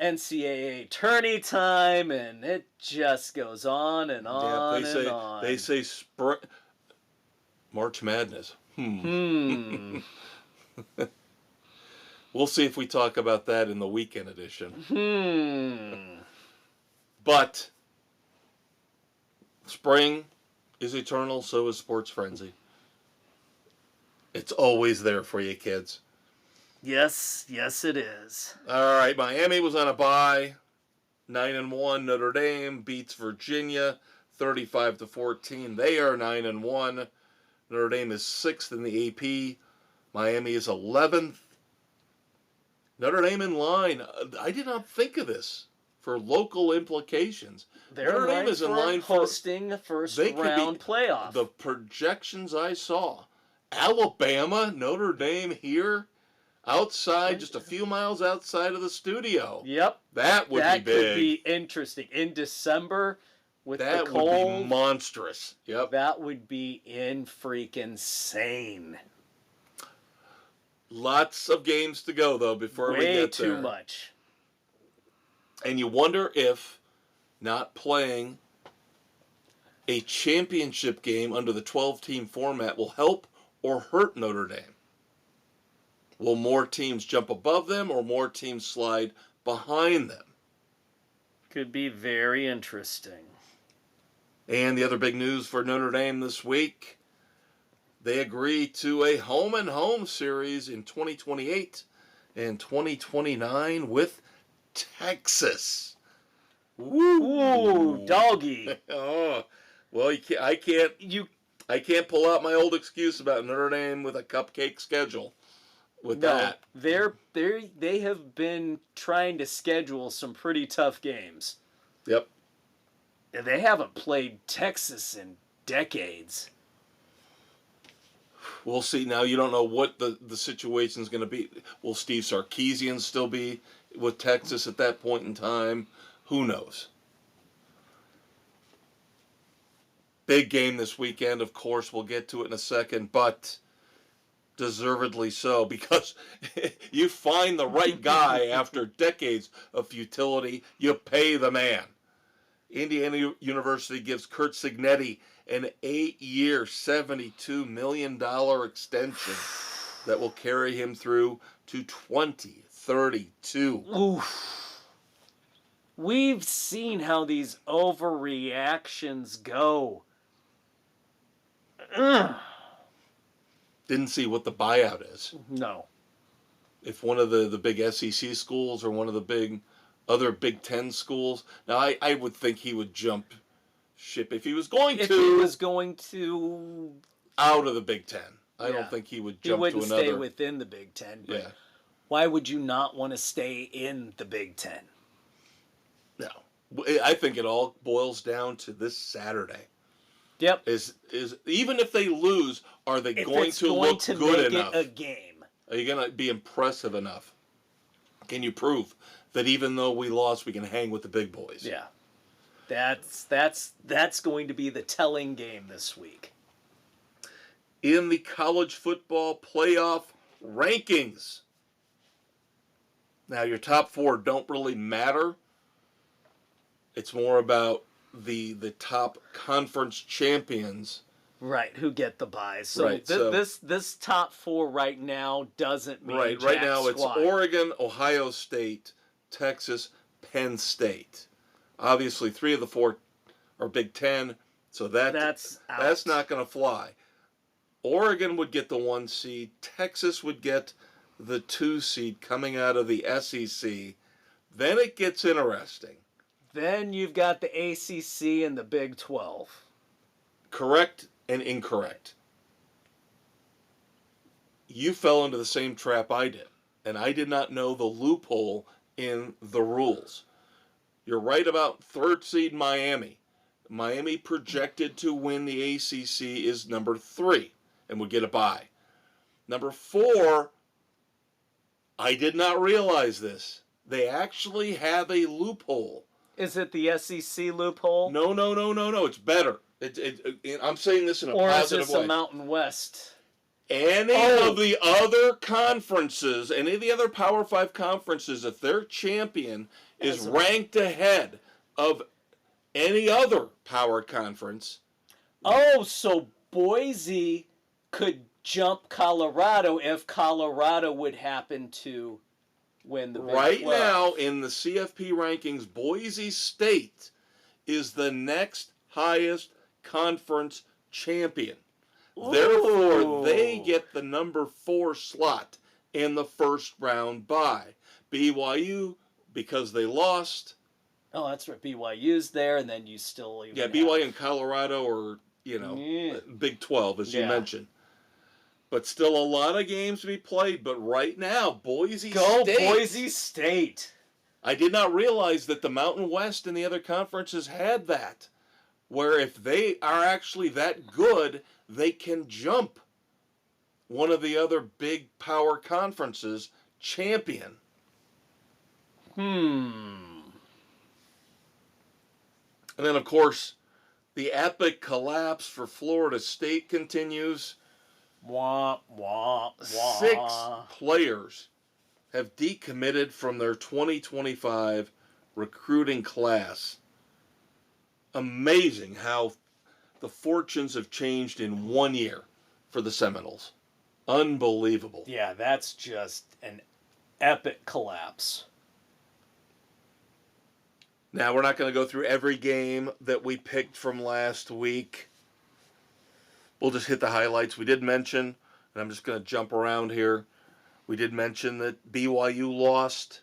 NCAA tourney time, and it just goes on and on and on. They say March Madness. We'll see if we talk about that in the weekend edition. But spring is eternal, so is Sports Frenzy. It's always there for you, kids. Yes, it is. All right, Miami was on a bye. 9-1. Notre Dame beats Virginia 35-14. They are 9-1. Notre Dame is 6th in the AP. Miami is 11th. Notre Dame in line. I did not think of this for local implications. Notre Dame is in line for hosting the first round playoff. The projections I saw. Alabama, Notre Dame here, outside, just a few miles outside of the studio. Yep. That would be big. That could be interesting. In December with the cold. That would be monstrous. Yep. That would be insane. Lots of games to go, though, before we get there. Way too much. And you wonder if not playing a championship game under the 12-team format will help or hurt Notre Dame. Will more teams jump above them or more teams slide behind them? Could be very interesting. And the other big news for Notre Dame this week, they agree to a home-and-home series in 2028 and 2029 with Texas. Woo, doggy. Oh, well, I can't pull out my old excuse about Notre Dame with a cupcake schedule. That, they have been trying to schedule some pretty tough games. Yep. They haven't played Texas in decades. We'll see. Now, you don't know what the situation is going to be. Will Steve Sarkisian still be with Texas at that point in time? Who knows? Big game this weekend, of course. We'll get to it in a second, but deservedly so, because you find the right guy after decades of futility. You pay the man. Indiana University gives Curt Cignetti an 8-year, $72 million extension that will carry him through to 2032. Oof. We've seen how these overreactions go. Didn't see what the buyout is. No. If one of the big SEC schools or one of the other Big Ten schools. Now, I would think he would jump ship if he was going to out of the Big Ten. I don't think he would jump to another. He wouldn't stay within the Big Ten. But why would you not want to stay in the Big Ten? No. I think it all boils down to this Saturday. Yep. Is even if they lose, are they going to look good enough? It a game. Are you going to be impressive enough? Can you prove that even though we lost, we can hang with the big boys? Yeah. That's going to be the telling game this week. In the college football playoff rankings. Now, your top four don't really matter. It's more about the top conference champions. Right, who get the buys. So, this top four right now doesn't mean right. Jack Right now squat. It's Oregon, Ohio State, Texas, Penn State. Obviously, 3 of the 4 are Big Ten, so that's not going to fly. Oregon would get the 1 seed. Texas would get the 2 seed coming out of the SEC. Then it gets interesting. Then you've got the ACC and the Big 12. Correct and incorrect. You fell into the same trap I did, and I did not know the loophole in the rules. You're right about 3rd seed Miami. Miami projected to win the ACC is number 3 and would get a bye. Number 4, I did not realize this. They actually have a loophole. Is it the SEC loophole? No. It's better. I'm saying this in a or positive is this way. a Mountain West? Any of the other conferences, any of the other Power 5 conferences, if their champion is ranked ahead of any other power conference. Oh, so Boise could jump Colorado if Colorado would happen to win the Big 12. Right now, in the CFP rankings, Boise State is the next highest conference champion. Ooh. Therefore, they get the number 4 slot in the first round bye. BYU, because they lost. Oh, that's right. BYU's there, and then you still even have... BYU and Colorado are, Big 12, as you mentioned. But still a lot of games to be played. But right now, Boise State. Go Boise State. I did not realize that the Mountain West and the other conferences had that. Where if they are actually that good, they can jump one of the other big power conferences champion. And then, of course, the epic collapse for Florida State continues. Wah, wah, wah. 6 players have decommitted from their 2025 recruiting class. Amazing how the fortunes have changed in 1 year for the Seminoles. Unbelievable. Yeah, that's just an epic collapse. Now, we're not going to go through every game that we picked from last week. We'll just hit the highlights. We did mention, and I'm just going to jump around here. We did mention that BYU lost.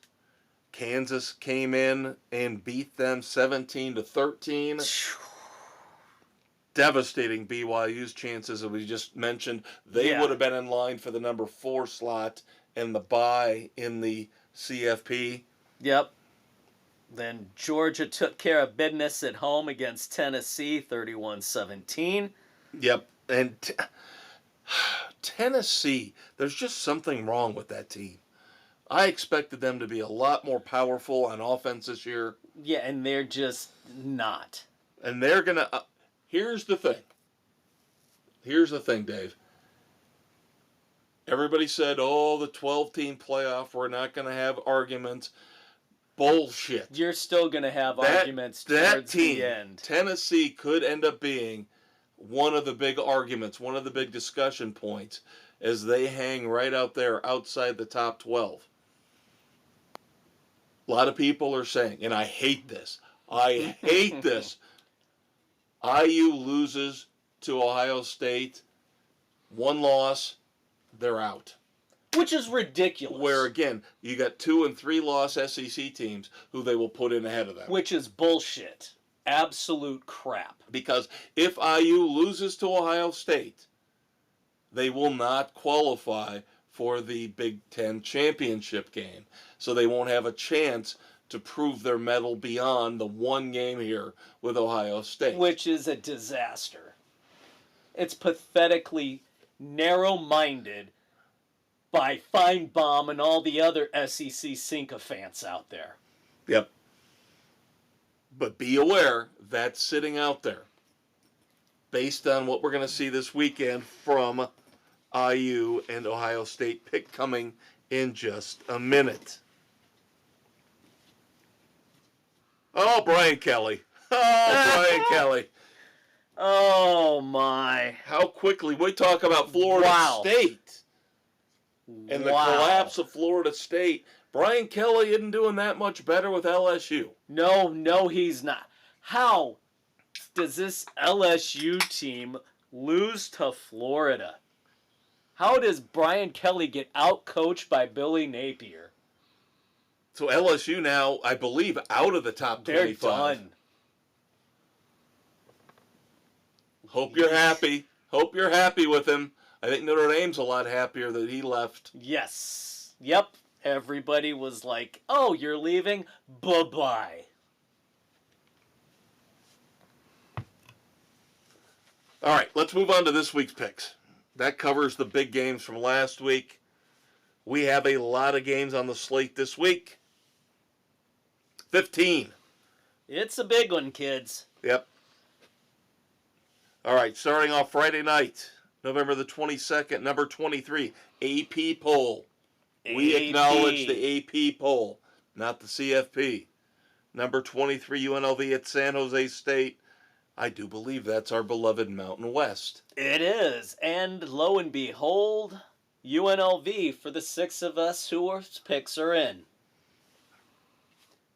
Kansas came in and beat them 17-13. Devastating BYU's chances, as we just mentioned. They would have been in line for the number 4 slot and the bye in the CFP. Yep. Then Georgia took care of business at home against Tennessee, 31-17. Yep. And Tennessee, there's just something wrong with that team. I expected them to be a lot more powerful on offense this year. Yeah, and they're just not. And they're going to... Here's the thing. Here's the thing, Dave. Everybody said, the 12-team playoff, we're not going to have arguments. Bullshit. You're still going to have arguments towards the end. Tennessee could end up being one of the big arguments, one of the big discussion points, as they hang right out there outside the top 12. A lot of people are saying, and I hate this, IU loses to Ohio State, 1 loss, they're out. Which is ridiculous. Where, again, you got 2 and 3 loss SEC teams who they will put in ahead of them. Which is bullshit. Absolute crap. Because if IU loses to Ohio State, they will not qualify for the Big Ten championship game. So they won't have a chance to prove their mettle beyond the 1 game here with Ohio State. Which is a disaster. It's pathetically narrow-minded by Feinbaum and all the other SEC sycophants out there. Yep. But be aware, that's sitting out there. Based on what we're going to see this weekend from IU and Ohio State, pick coming in just a minute. Oh, Brian Kelly. Brian Kelly. Oh, my. How quickly we talk about Florida State and the collapse of Florida State. Brian Kelly isn't doing that much better with LSU. No, he's not. How does this LSU team lose to Florida? How does Brian Kelly get out-coached by Billy Napier? So LSU now, I believe, out of the top They're 25. done. Hope you're happy. Hope you're happy with him. I think Notre Dame's a lot happier that he left. Yes. Yep. Everybody was like, oh, you're leaving? Bye-bye. All right, let's move on to this week's picks. That covers the big games from last week. We have a lot of games on the slate this week. 15. It's a big one, kids. Yep. All right, starting off Friday night, November the 22nd, number 23, AP poll. We acknowledge the AP poll, not the CFP. Number 23, UNLV at San Jose State. I do believe that's our beloved Mountain West. It is. And lo and behold, UNLV for the 6 of us whose picks are in.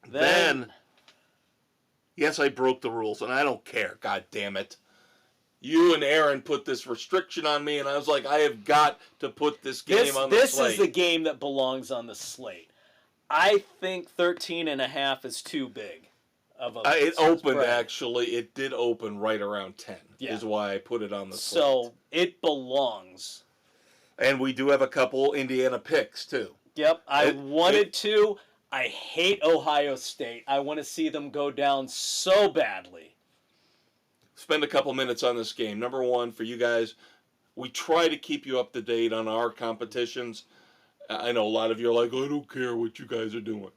Then, yes, I broke the rules, and I don't care, god damn it. You and Aaron put this restriction on me, and I was like, I have got to put this game on the slate. This is the game that belongs on the slate. I think 13.5 is too big of a It opened, spread. actually. It did open right around 10, is why I put it on the slate. So, it belongs. And we do have a couple Indiana picks, too. Yep, I wanted to. I hate Ohio State. I want to see them go down so badly. Spend a couple minutes on this game. Number one, for you guys, we try to keep you up to date on our competitions. I know a lot of you are like, I don't care what you guys are doing.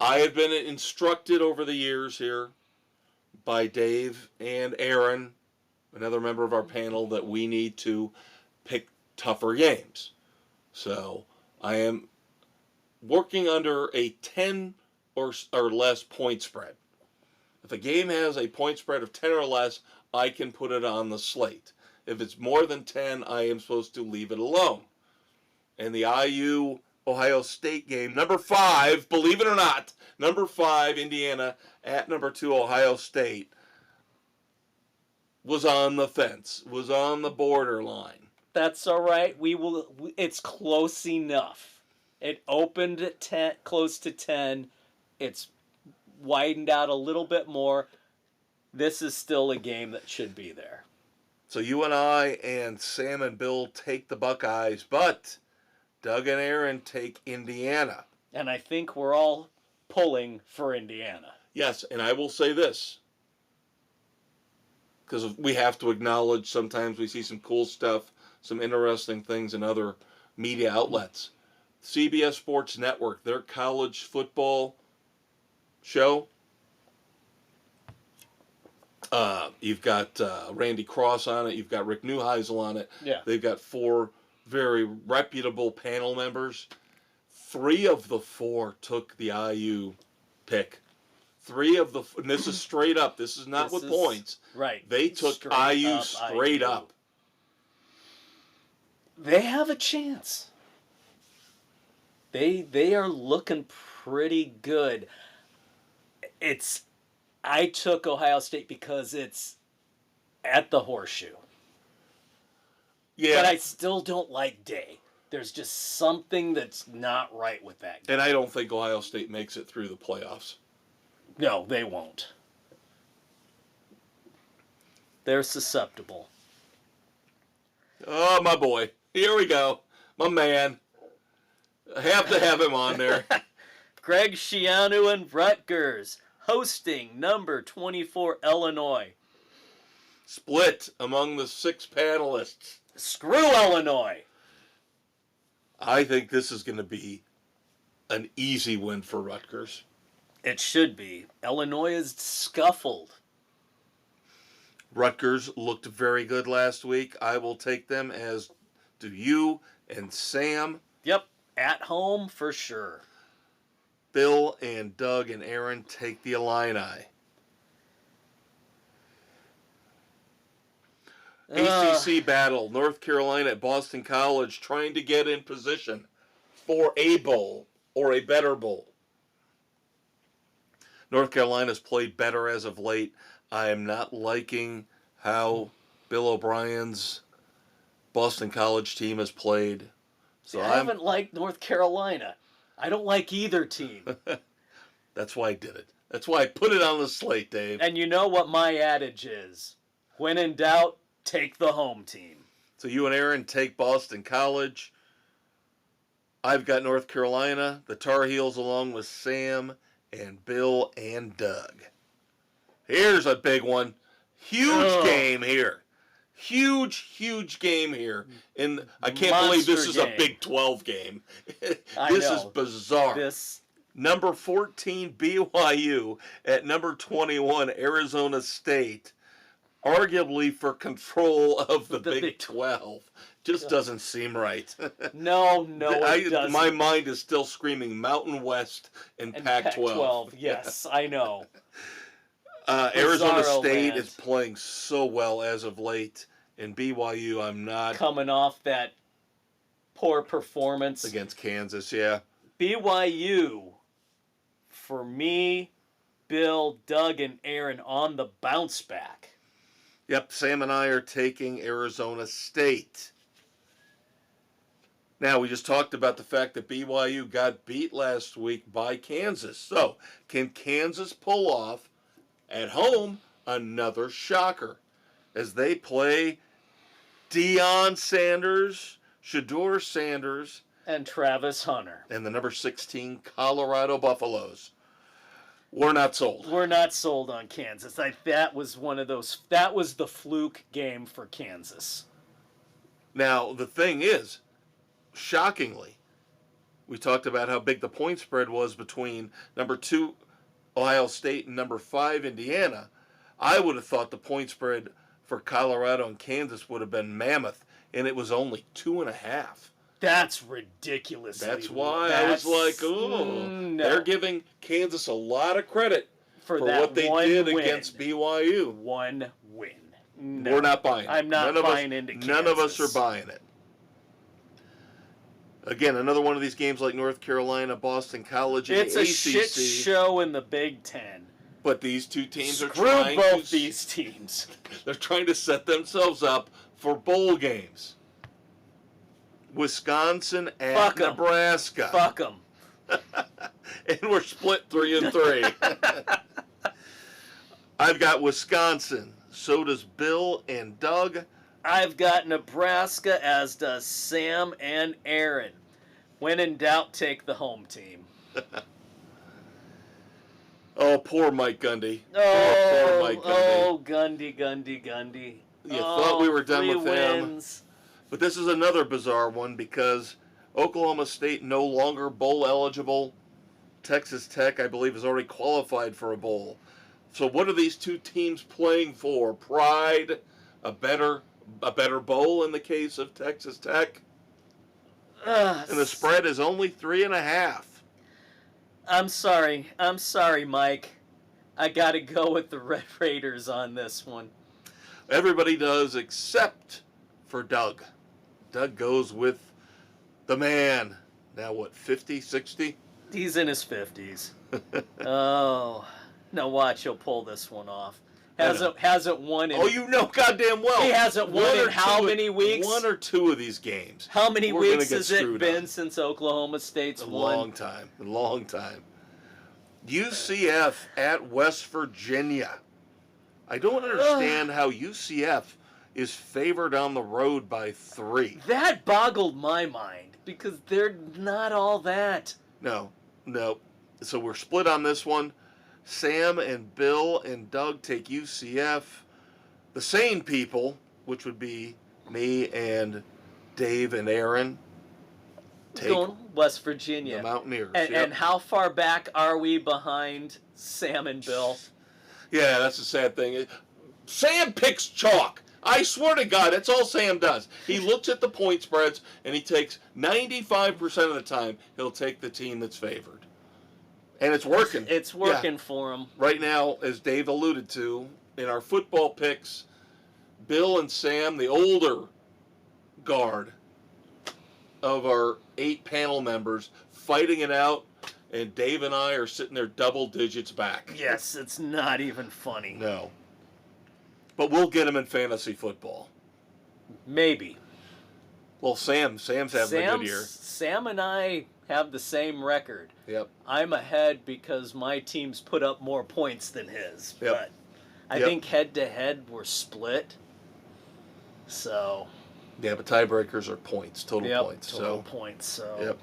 I have been instructed over the years here by Dave and Aaron, another member of our panel, that we need to pick tougher games. So I am working under a 10 or less point spread. If a game has a point spread of 10 or less, I can put it on the slate. If it's more than 10, I am supposed to leave it alone. And the IU Ohio State game, number 5, believe it or not, number 5 Indiana at number 2 Ohio State, was on the fence, was on the borderline. That's all right. It's close enough. It opened at 10, close to 10. It's widened out a little bit more. This is still a game that should be there. So you and I and Sam and Bill take the Buckeyes, but Doug and Aaron take Indiana. And I think we're all pulling for Indiana. Yes, and I will say this, because we have to acknowledge sometimes we see some cool stuff, some interesting things in other media outlets. CBS Sports Network, their college football show. You've got Randy Cross on it. You've got Rick Neuheisel on it. Yeah. They've got 4 very reputable panel members. 3 of the 4 took the IU pick. 3 of the, and this is straight up. This is not with points. Right. They took IU straight up. They have a chance. They are looking pretty good. I took Ohio State because it's at the Horseshoe. Yeah. But I still don't like Day. There's just something that's not right with that game. And I don't think Ohio State makes it through the playoffs. No, they won't. They're susceptible. Oh, my boy. Here we go. My man. I have to have him on there. Greg Schiano and Rutgers hosting number 24 Illinois. Split among the 6 panelists. Screw Illinois. I think this is going to be an easy win for Rutgers. It should be. Illinois is scuffled. Rutgers looked very good last week. I will take them, as do you and Sam. Yep, at home for sure. Bill and Doug and Aaron take the Illini. ACC battle, North Carolina at Boston College, trying to get in position for a bowl or a better bowl. North Carolina's played better as of late. I am not liking how Bill O'Brien's Boston College team has played. So I haven't liked North Carolina. I don't like either team. That's why I did it. That's why I put it on the slate, Dave. And you know what my adage is. When in doubt, take the home team. So you and Aaron take Boston College. I've got North Carolina, the Tar Heels, along with Sam and Bill and Doug. Here's a big one. Huge game here. Huge game here. And I can't believe this is a Big 12 game. This is bizarre. Number 14 BYU at number 21 Arizona State, arguably for control of the Big 12. Just doesn't seem right. No, it doesn't. My mind is still screaming Mountain West and Pac-12. Pac-12, yes, I know. Arizona State is playing so well as of late, and BYU, I'm not... Coming off that poor performance. Against Kansas, yeah. BYU, for me, Bill, Doug, and Aaron on the bounce back. Yep, Sam and I are taking Arizona State. Now, we just talked about the fact that BYU got beat last week by Kansas. So, can Kansas pull off, at home, another shocker as they play Deion Sanders, Shedeur Sanders, and Travis Hunter, and the number 16 Colorado Buffaloes? We're not sold. We're not sold on Kansas. That was one of those. That was the fluke game for Kansas. Now, the thing is, shockingly, we talked about how big the point spread was between number 2 Ohio State and number 5 Indiana. I would have thought the point spread for Colorado and Kansas would have been mammoth, and it was only 2.5. That's ridiculous. That's why I was like, no. They're giving Kansas a lot of credit for what they did against BYU. One win. No, we're not buying it. I'm not buying into Kansas. None of us are buying it. Again, another one of these games like North Carolina, Boston College, and it's the ACC. It's a shit show in the Big Ten. But these two teams are trying both these teams. They're trying to set themselves up for bowl games. Wisconsin at Nebraska. Fuck them. And we're split 3-3. I've got Wisconsin. So does Bill and Doug. I've got Nebraska, as does Sam and Aaron. When in doubt, take the home team. Oh, poor Mike Gundy. Poor Mike Gundy. Gundy. You thought we were done with him. But this is another bizarre one because Oklahoma State no longer bowl eligible. Texas Tech, I believe, has already qualified for a bowl. So what are these two teams playing for? Pride? A better bowl in the case of Texas Tech? And the spread is only 3.5. I'm sorry, Mike. I gotta go with the Red Raiders on this one. Everybody does except for Doug. Doug goes with the man. Now what, 50, 60? He's in his 50s. Oh. Now watch, he'll pull this one off. Hasn't won in... Oh, you know goddamn well. He hasn't won in how many weeks? 1 or 2 of these games. How many weeks has it been since Oklahoma State's won? A long time. UCF at West Virginia. I don't understand how UCF is favored on the road by 3. That boggled my mind because they're not all that. No. So we're split on this one. Sam and Bill and Doug take UCF. The sane people, which would be me and Dave and Aaron, take West Virginia. The Mountaineers. And how far back are we behind Sam and Bill? Yeah, that's the sad thing. Sam picks chalk. I swear to God, that's all Sam does. He looks at the point spreads, and he takes 95% of the time, he'll take the team that's favored. And it's working. It's working for him. Right now, as Dave alluded to, in our football picks, Bill and Sam, the older guard of our 8 panel members, fighting it out, and Dave and I are sitting there double digits back. Yes, it's not even funny. No. But we'll get him in fantasy football. Maybe. Well, Sam's having a good year. Sam and I have the same record. Yep. I'm ahead because my team's put up more points than his. Yep. But I think head-to-head we're split. So. Yeah, but tiebreakers are points, total points. Total points. So.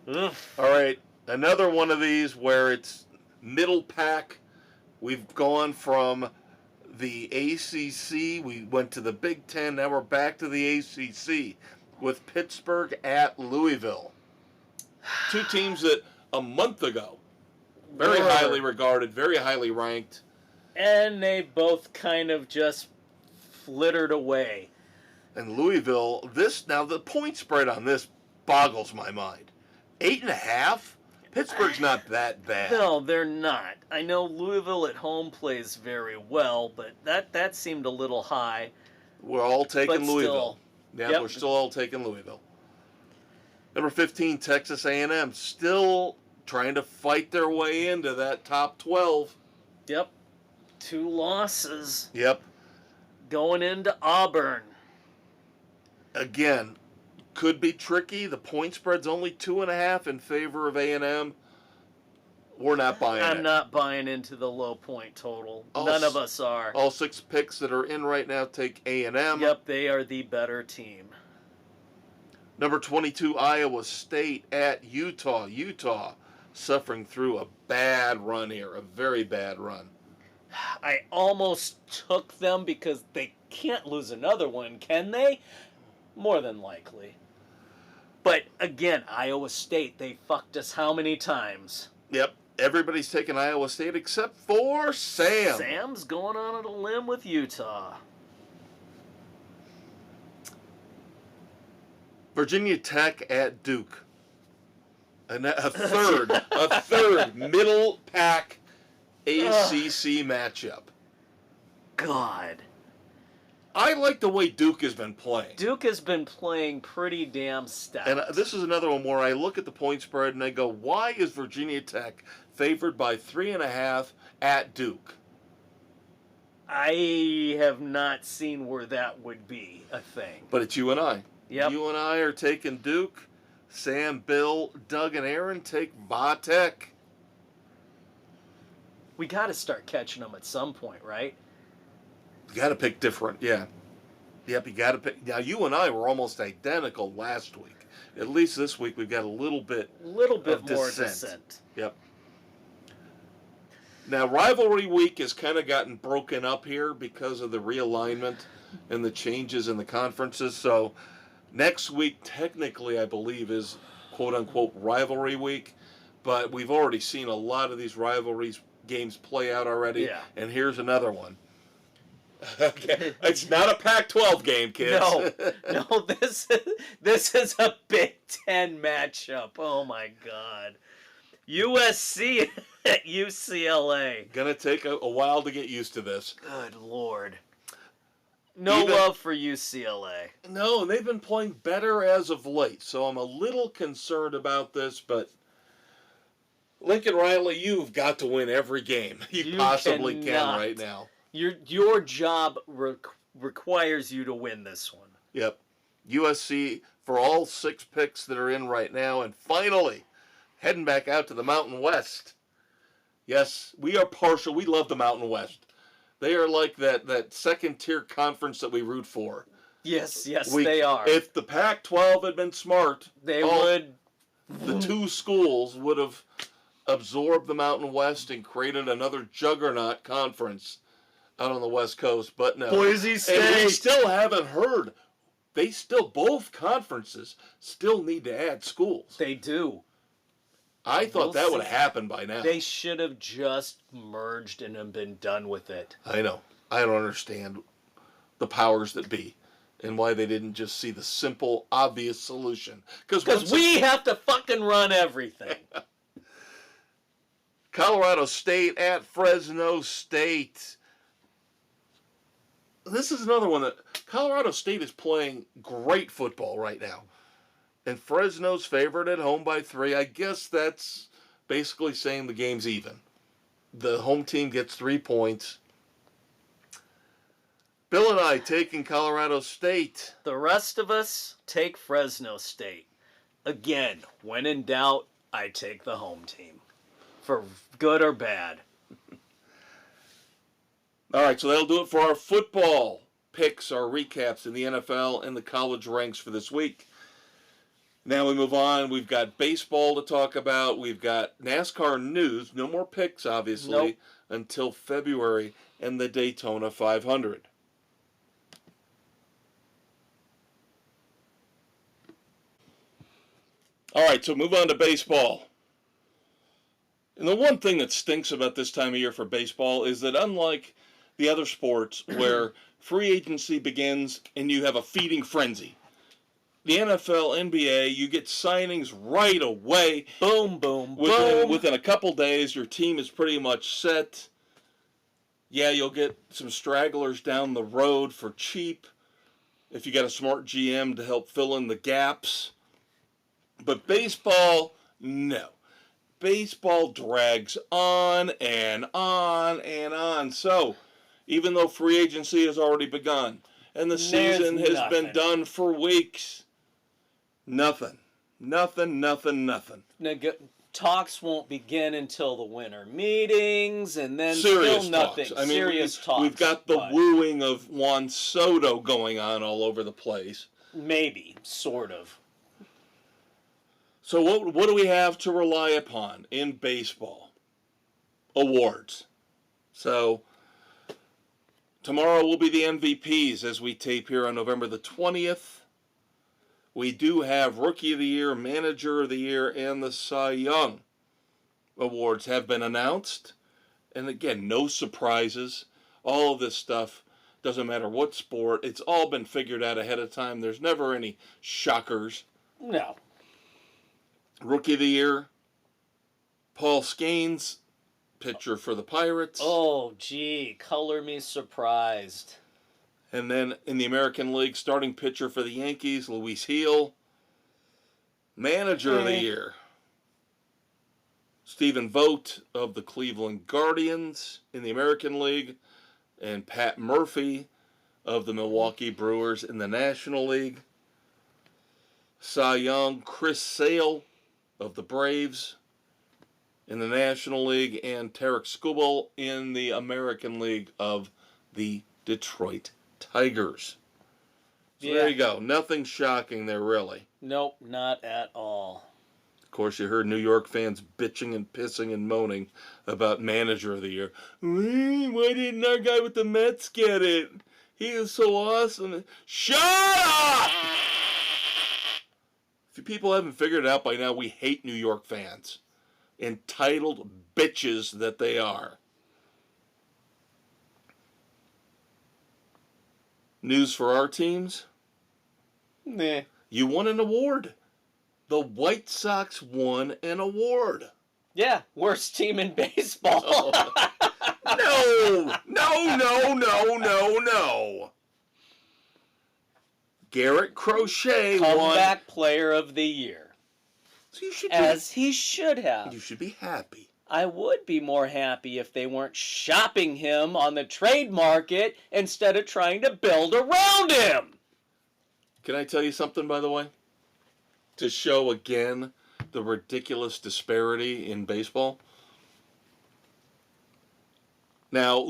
Yep. All right, another one of these where it's middle pack. We've gone from the ACC, we went to the Big Ten, now we're back to the ACC with Pittsburgh at Louisville. Two teams that a month ago, very highly regarded, very highly ranked. And they both kind of just flittered away. And Louisville, now the point spread on this boggles my mind. 8.5? Pittsburgh's not that bad. No, they're not. I know Louisville at home plays very well, but that seemed a little high. We're all taking Louisville. Still, We're still all taking Louisville. Number 15, Texas A&M, still trying to fight their way into that top 12. Yep. 2 losses. Yep. Going into Auburn. Again, could be tricky. The point spread's only 2.5 in favor of A&M. We're not buying it. I'm not buying into the low point total. None of us are. All 6 picks that are in right now take A&M. Yep, they are the better team. Number 22, Iowa State at Utah. Utah suffering through a bad run here, a very bad run. I almost took them because they can't lose another one, can they? More than likely. But again, Iowa State, they fucked us how many times? Yep. Everybody's taking Iowa State except for Sam. Sam's going on a limb with Utah. Virginia Tech at Duke. And a third middle pack ACC matchup. God. I like the way Duke has been playing. Duke has been playing pretty damn stout. And this is another one where I look at the point spread and I go, why is Virginia Tech favored by 3.5 at Duke? I have not seen where that would be a thing. But it's you and I. Yep. You and I are taking Duke. Sam, Bill, Doug, and Aaron take Va-Tech. We got to start catching them at some point, right? You got to pick different, yeah. Yep, you got to pick. Now, you and I were almost identical last week. At least this week we've got a little bit of more dissent. Yep. Now, rivalry week has kind of gotten broken up here because of the realignment and the changes in the conferences. So next week, technically, I believe, is quote-unquote rivalry week. But we've already seen a lot of these rivalries games play out already. Yeah. And here's another one. Okay. It's not a Pac-12 game, kids. No, this is a Big Ten matchup. Oh my God, USC at UCLA. Gonna take a while to get used to this. Good Lord. No love for UCLA. No, and they've been playing better as of late, so I'm a little concerned about this, but Lincoln Riley, you've got to win every game you possibly can right now. Your job requires you to win this one. Yep. USC for all 6 picks that are in right now, and finally heading back out to the Mountain West. Yes, we are partial. We love the Mountain West. They are like that second-tier conference that we root for. Yes, they are. If the Pac-12 had been smart, they would. The 2 schools would have absorbed the Mountain West and created another juggernaut conference out on the West Coast, but no. Boise State. And we still haven't heard. Both conferences still need to add schools. They do. I thought that would have happened by now. They should have just merged and have been done with it. I know. I don't understand the powers that be and why they didn't just see the simple, obvious solution. Because we have to fucking run everything. Colorado State at Fresno State. This is another one that Colorado State is playing great football right now. And Fresno's favored at home by 3. I guess that's basically saying the game's even. The home team gets 3 points. Bill and I taking Colorado State. The rest of us take Fresno State. Again, when in doubt, I take the home team. For good or bad. All right, so that'll do it for our football picks, our recaps in the NFL and the college ranks for this week. Now we move on. We've got baseball to talk about. We've got NASCAR news. No more picks, obviously, Nope. until February and the Daytona 500. All right, so move on to baseball. And the one thing that stinks about this time of year for baseball is that unlike the other sports where free agency begins and you have a feeding frenzy, the NFL, NBA, you get signings right away. Boom, boom, Within, boom. within a couple days, your team is pretty much set. Yeah, you'll get some stragglers down the road for cheap if you got a smart GM to help fill in the gaps. But baseball, no. Baseball drags on and on and on. So, even though free agency has already begun and the season has been done for weeks, nothing. Talks won't begin until the winter meetings, and then Serious still nothing. Talks. I mean, Serious talks. We've got the wooing of Juan Soto going on all over the place. Maybe, sort of. So what do we have to rely upon in baseball? Awards. So tomorrow will be the MVPs as we tape here on November the 20th. We do have Rookie of the Year, Manager of the Year, and the Cy Young awards have been announced. And again, no surprises. All of this stuff, doesn't matter what sport, it's all been figured out ahead of time. There's never any shockers. No. Rookie of the Year, Paul Skeens, pitcher for the Pirates. Oh, gee, color me surprised. And then in the American League, starting pitcher for the Yankees, Luis Heel. Manager of the Year, Stephen Vogt of the Cleveland Guardians in the American League, and Pat Murphy of the Milwaukee Brewers in the National League. Cy Young, Chris Sale of the Braves in the National League, and Tarek Skubal in the American League of the Detroit Tigers. So there you go. Nothing shocking there, really. Nope, not at all. Of course, you heard New York fans bitching and pissing and moaning about Manager of the Year. Why didn't our guy with the Mets get it? He is so awesome. Shut up! If you people haven't figured it out by now, we hate New York fans. Entitled bitches that they are. News for our teams? Nah. You won an award. The White Sox won an award. Yeah, worst team in baseball. No. Garrett Crochet won. Comeback Player of the Year. So he should have. You should be happy. I would be more happy if they weren't shopping him on the trade market instead of trying to build around him. Can I tell you something, by the way? To show again the ridiculous disparity in baseball. Now,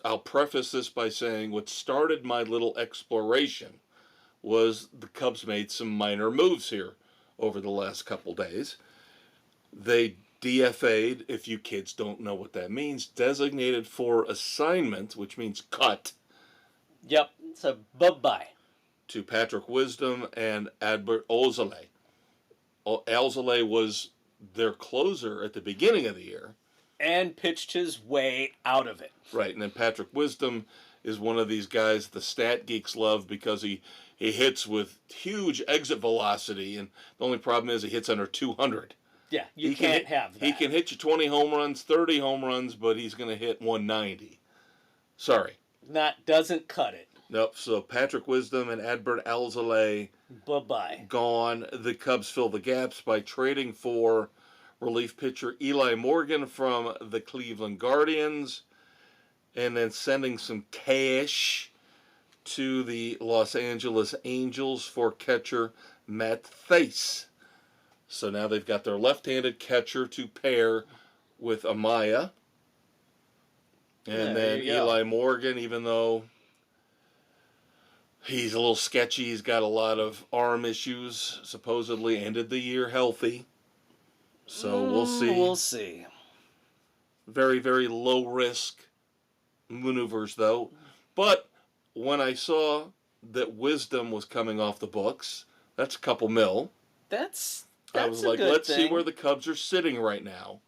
I'll preface this by saying what started my little exploration was the Cubs made some minor moves here over the last couple days. They DFA'd, if you kids don't know what that means, designated for assignment, which means cut. Yep, so bye-bye. To Patrick Wisdom and Adbert Alzolay. Alzolay was their closer at the beginning of the year. And pitched his way out of it. Right, and then Patrick Wisdom is one of these guys the stat geeks love because he hits with huge exit velocity, and the only problem is he hits under 200. Yeah, you can't have that. He can hit you 20 home runs, 30 home runs, but he's going to hit 190. Sorry. Doesn't cut it. Nope, so Patrick Wisdom and Adbert Alzolay bye-bye. Gone. The Cubs fill the gaps by trading for relief pitcher Eli Morgan from the Cleveland Guardians, and then sending some cash to the Los Angeles Angels for catcher Matt Thaiss. So now they've got their left-handed catcher to pair with Amaya. And then Eli Morgan, even though he's a little sketchy, he's got a lot of arm issues, supposedly ended the year healthy. So we'll see. We'll see. Very, very low risk maneuvers, though. But when I saw that Wisdom was coming off the books, that's a couple mil. That's I was a like, good let's thing. see where the Cubs are sitting right now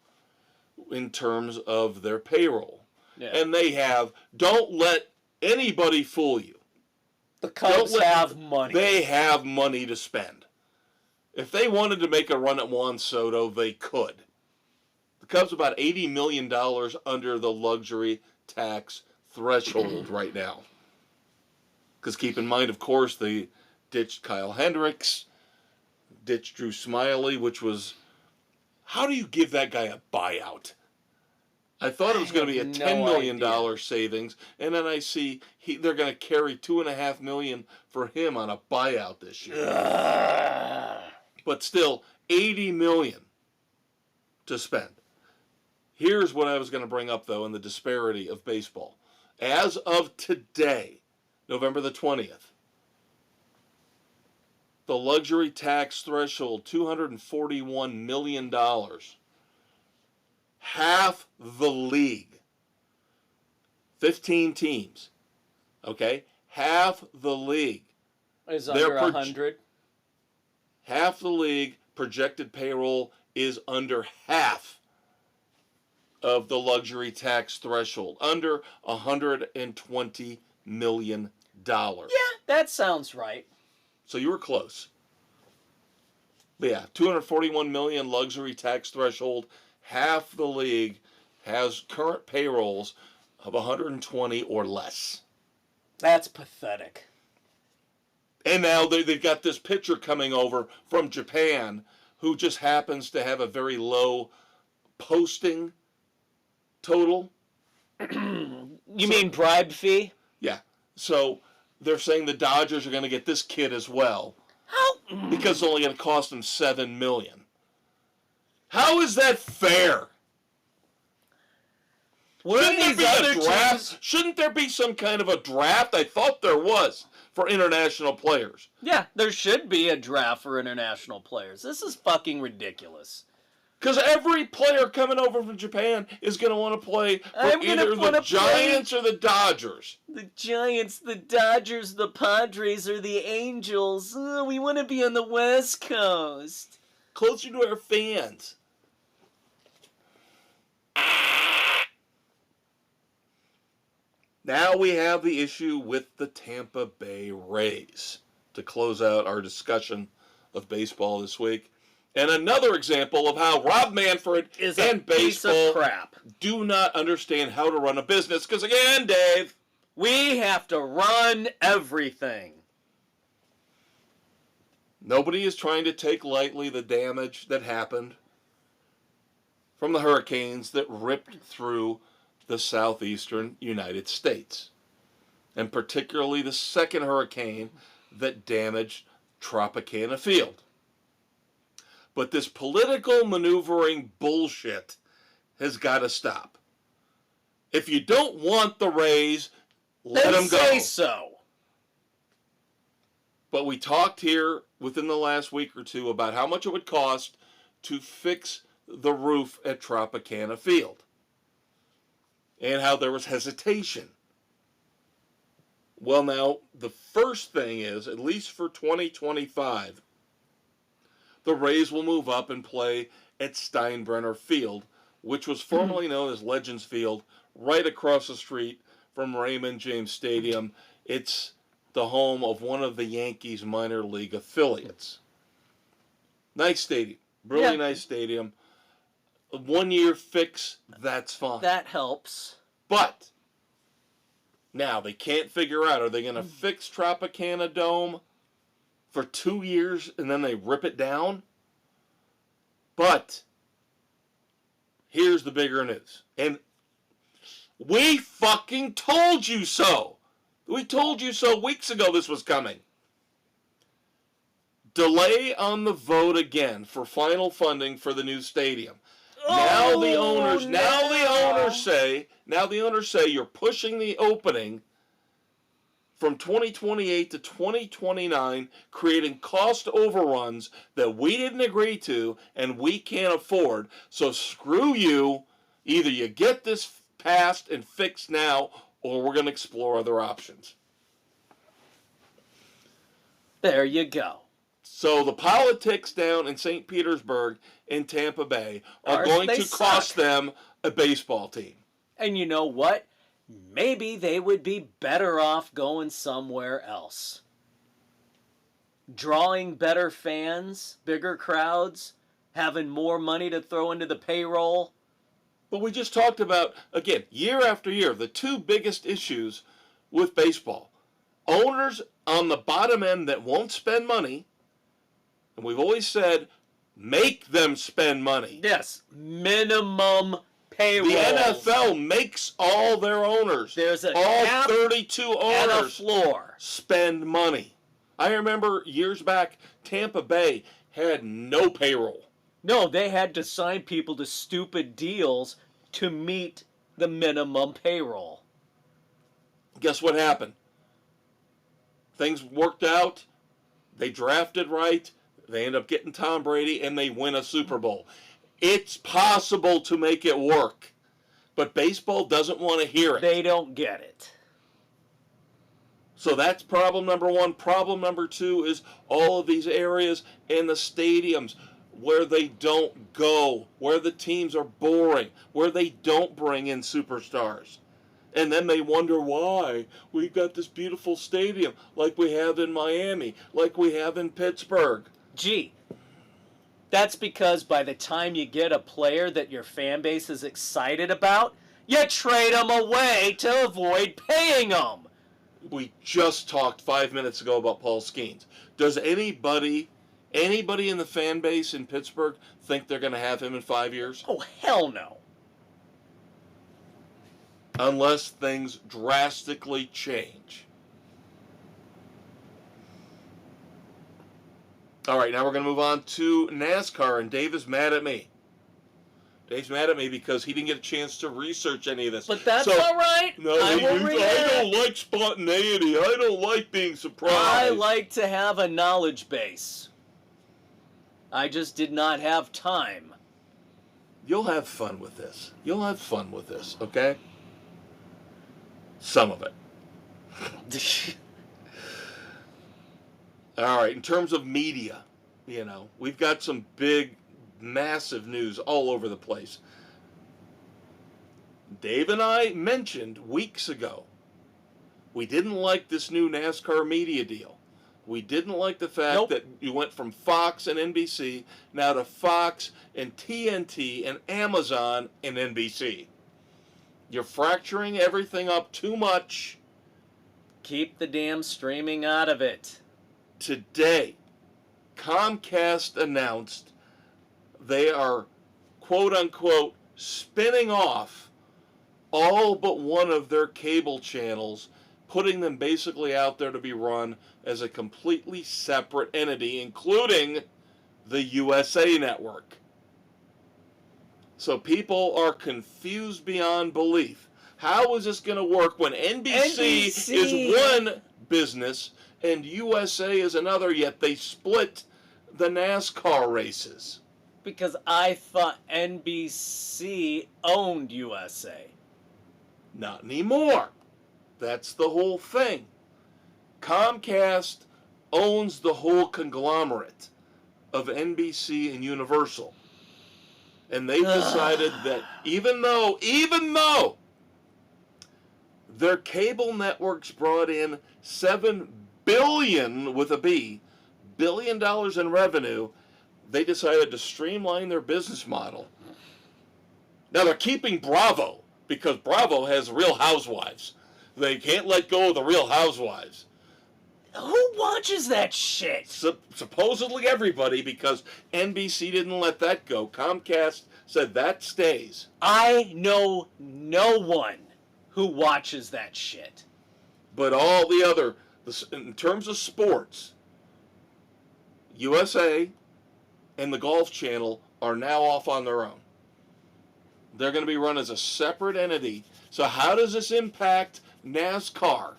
in terms of their payroll. Yeah. And they have, don't let anybody fool you. The Cubs have money. They have money to spend. If they wanted to make a run at Juan Soto, they could. The Cubs are about $80 million under the luxury tax threshold right now. Because keep in mind, of course, they ditched Kyle Hendricks, ditched Drew Smyly, which was, how do you give that guy a buyout? I thought it was going to be a $10 million savings, and then I see they're going to carry $2.5 million for him on a buyout this year. But still, $80 million to spend. Here's what I was going to bring up, though, in the disparity of baseball. As of today, November the 20th, the luxury tax threshold, $241 million. Half the league. 15 teams. Okay? Half the league. Is under 100. Half the league projected payroll is under half of the luxury tax threshold. Under $120 million. Yeah, that sounds right. So you were close. But yeah, $241 million luxury tax threshold. Half the league has current payrolls of 120 or less. That's pathetic. And now they've got this pitcher coming over from Japan who just happens to have a very low posting total. You mean bribe fee? Yeah. So they're saying the Dodgers are going to get this kid as well. How? Because it's only going to cost them $7 million. How is that fair? Shouldn't there be some kind of a draft? I thought there was for international players. Yeah, there should be a draft for international players. This is fucking ridiculous. Because every player coming over from Japan is going to want to play for either the Giants or the Dodgers. The Giants, the Dodgers, the Padres, or the Angels. We want to be on the West Coast. Closer to our fans. Now we have the issue with the Tampa Bay Rays to close out our discussion of baseball this week. And another example of how Rob Manfred and baseball do not understand how to run a business. Because again, Dave, we have to run everything. Nobody is trying to take lightly the damage that happened from the hurricanes that ripped through the southeastern United States. And particularly the second hurricane that damaged Tropicana Field. But this political maneuvering bullshit has got to stop. If you don't want the Rays, let them go. Say so. But we talked here within the last week or two about how much it would cost to fix the roof at Tropicana Field. And how there was hesitation. Well, now, the first thing is, at least for 2025, the Rays will move up and play at Steinbrenner Field, which was formerly known as Legends Field, right across the street from Raymond James Stadium. It's the home of one of the Yankees minor league affiliates. Nice stadium. Really nice stadium. A 1-year fix, that's fine. That helps. But now they can't figure out, are they going to fix Tropicana Dome for 2 years and then they rip it down? But here's the bigger news. And we fucking told you so. We told you so weeks ago this was coming. Delay on the vote again for final funding for the new stadium. Now the owners say you're pushing the opening from 2028 to 2029, creating cost overruns that we didn't agree to and we can't afford. So screw you. Either you get this passed and fixed now, or we're going to explore other options. There you go. So the politics down in St. Petersburg and Tampa Bay are going to cost them a baseball team. And you know what? Maybe they would be better off going somewhere else. Drawing better fans, bigger crowds, having more money to throw into the payroll. But we just talked about, again, year after year, the two biggest issues with baseball. Owners on the bottom end that won't spend money, and we've always said, make them spend money. Yes, minimum payroll. The NFL makes all their owners, there's a all cap 32 owners, and a floor. Spend money. I remember years back, Tampa Bay had no payroll. No, they had to sign people to stupid deals to meet the minimum payroll. Guess what happened? Things worked out. They drafted right. They end up getting Tom Brady, and they win a Super Bowl. It's possible to make it work, but baseball doesn't want to hear it. They don't get it. So that's problem number one. Problem number two is all of these areas and the stadiums where they don't go, where the teams are boring, where they don't bring in superstars. And then they wonder why we've got this beautiful stadium like we have in Miami, like we have in Pittsburgh. Gee, that's because by the time you get a player that your fan base is excited about, you trade them away to avoid paying them. We just talked 5 minutes ago about Paul Skeens. Does anybody in the fan base in Pittsburgh think they're going to have him in 5 years? Oh, hell no. Unless things drastically change. All right, now we're going to move on to NASCAR, and Dave is mad at me. Dave's mad at me because he didn't get a chance to research any of this. But that's all right. No, I don't like spontaneity. I don't like being surprised. I like to have a knowledge base. I just did not have time. You'll have fun with this. Okay? Some of it. All right, in terms of media, we've got some big, massive news all over the place. Dave and I mentioned weeks ago, we didn't like this new NASCAR media deal. We didn't like the fact that you went from Fox and NBC now to Fox and TNT and Amazon and NBC. You're fracturing everything up too much. Keep the damn streaming out of it. Today, Comcast announced they are, quote-unquote, spinning off all but one of their cable channels, putting them basically out there to be run as a completely separate entity, including the USA Network. So people are confused beyond belief. How is this going to work when NBC is one business and USA is another, yet they split the NASCAR races? Because I thought NBC owned USA. Not anymore. That's the whole thing. Comcast owns the whole conglomerate of NBC and Universal. And they've decided that even though their cable networks brought in $7 billion with a B, $1 billion in revenue, they decided to streamline their business model. Now they're keeping Bravo because Bravo has Real Housewives. They can't let go of the Real Housewives. Who watches that shit? Supposedly everybody, because NBC didn't let that go. Comcast said that stays. I know no one who watches that shit. But all the other, in terms of sports, USA and the Golf Channel are now off on their own. They're going to be run as a separate entity. So how does this impact NASCAR?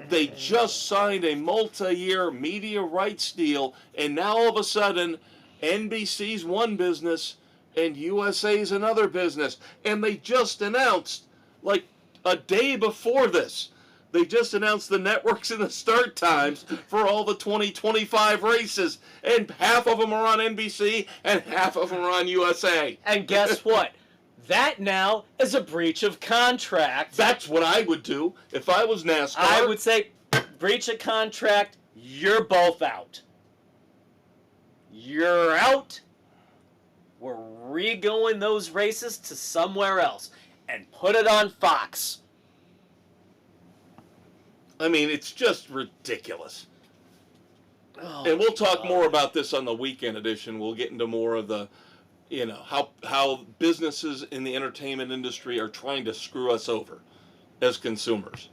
They just signed a multi-year media rights deal, and now all of a sudden, NBC's one business and USA's another business. And they just announced, like a day before this, they just announced the networks and the start times for all the 2025 races. And half of them are on NBC and half of them are on USA. And guess what? That now is a breach of contract. That's what I would do if I was NASCAR. I would say, breach of contract, you're both out. You're out. We're re-going those races to somewhere else and put it on Fox. I mean, it's just ridiculous. Oh, and we'll talk God. more about this on the weekend edition. We'll get into more of the, how businesses in the entertainment industry are trying to screw us over as consumers.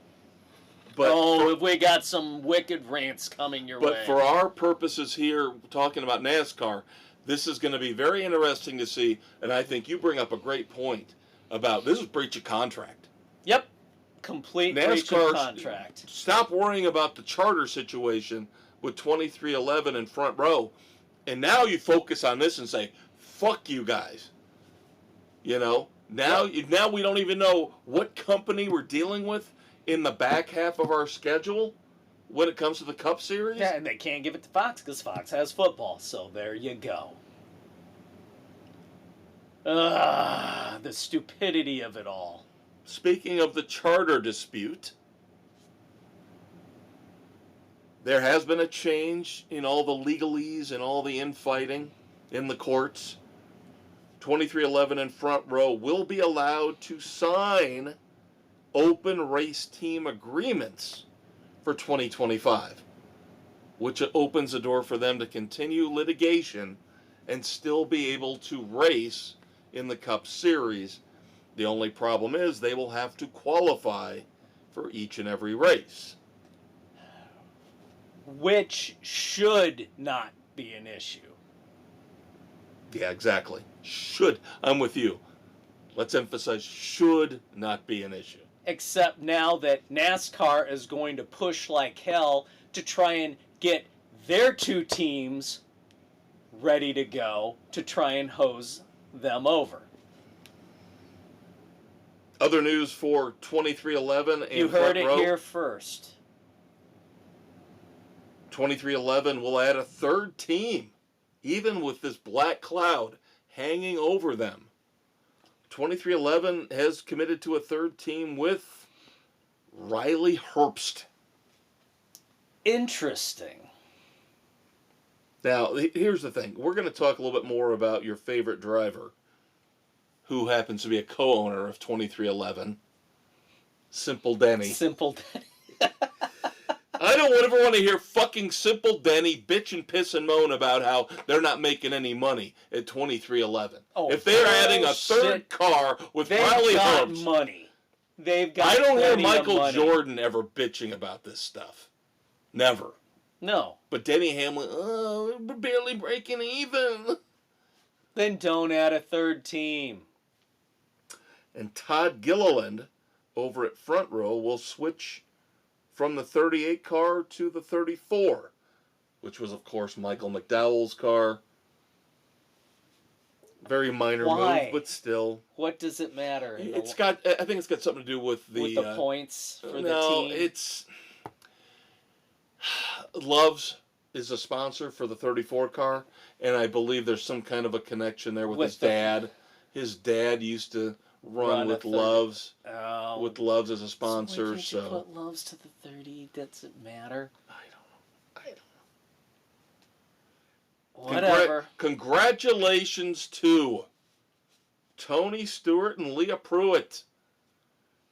But we got some wicked rants coming your way. But for our purposes here, talking about NASCAR, this is going to be very interesting to see. And I think you bring up a great point about this is breach of contract. Yep. Complete breach of contract. Stop worrying about the charter situation with 2311 in front row. And now you focus on this and say, fuck you guys. Now we don't even know what company we're dealing with in the back half of our schedule when it comes to the Cup Series. Yeah, and they can't give it to Fox because Fox has football. So there you go. The stupidity of it all. Speaking of the charter dispute, there has been a change in all the legalese and all the infighting in the courts. 2311 and Front Row will be allowed to sign open race team agreements for 2025, which opens the door for them to continue litigation and still be able to race in the Cup Series. The only problem is they will have to qualify for each and every race. Which should not be an issue. Yeah, exactly. Should. I'm with you. Let's emphasize should not be an issue. Except now that NASCAR is going to push like hell to try and get their two teams ready to go to try and hose them over. Other news for 2311 and You heard it Front Row. here first. 2311 will add a third team, even with this black cloud hanging over them. 2311 has committed to a third team with Riley Herbst. Interesting. Now, here's the thing. We're going to talk a little bit more about your favorite driver, who happens to be a co-owner of 2311, Simple Denny. Simple Denny. I don't ever want to hear fucking Simple Denny bitch and piss and moan about how they're not making any money at 2311. Oh, if they're adding a third car with Riley Herbst, money. They've got I don't hear plenty of Michael money. Jordan ever bitching about this stuff. Never. No. But Denny Hamlin, we're barely breaking even. Then don't add a third team. And Todd Gilliland over at Front Row will switch from the 38 car to the 34, which was, of course, Michael McDowell's car. Very minor move, but still. What does it matter? I think it's got something to do with the points for the team. No, it's Love's is a sponsor for the 34 car, and I believe there's some kind of a connection there with his dad. His dad used to run with Love's. With Love's as a sponsor. So why can't you put Love's to the 30? Does it matter? I don't know. Whatever. Congratulations to Tony Stewart and Leah Pruitt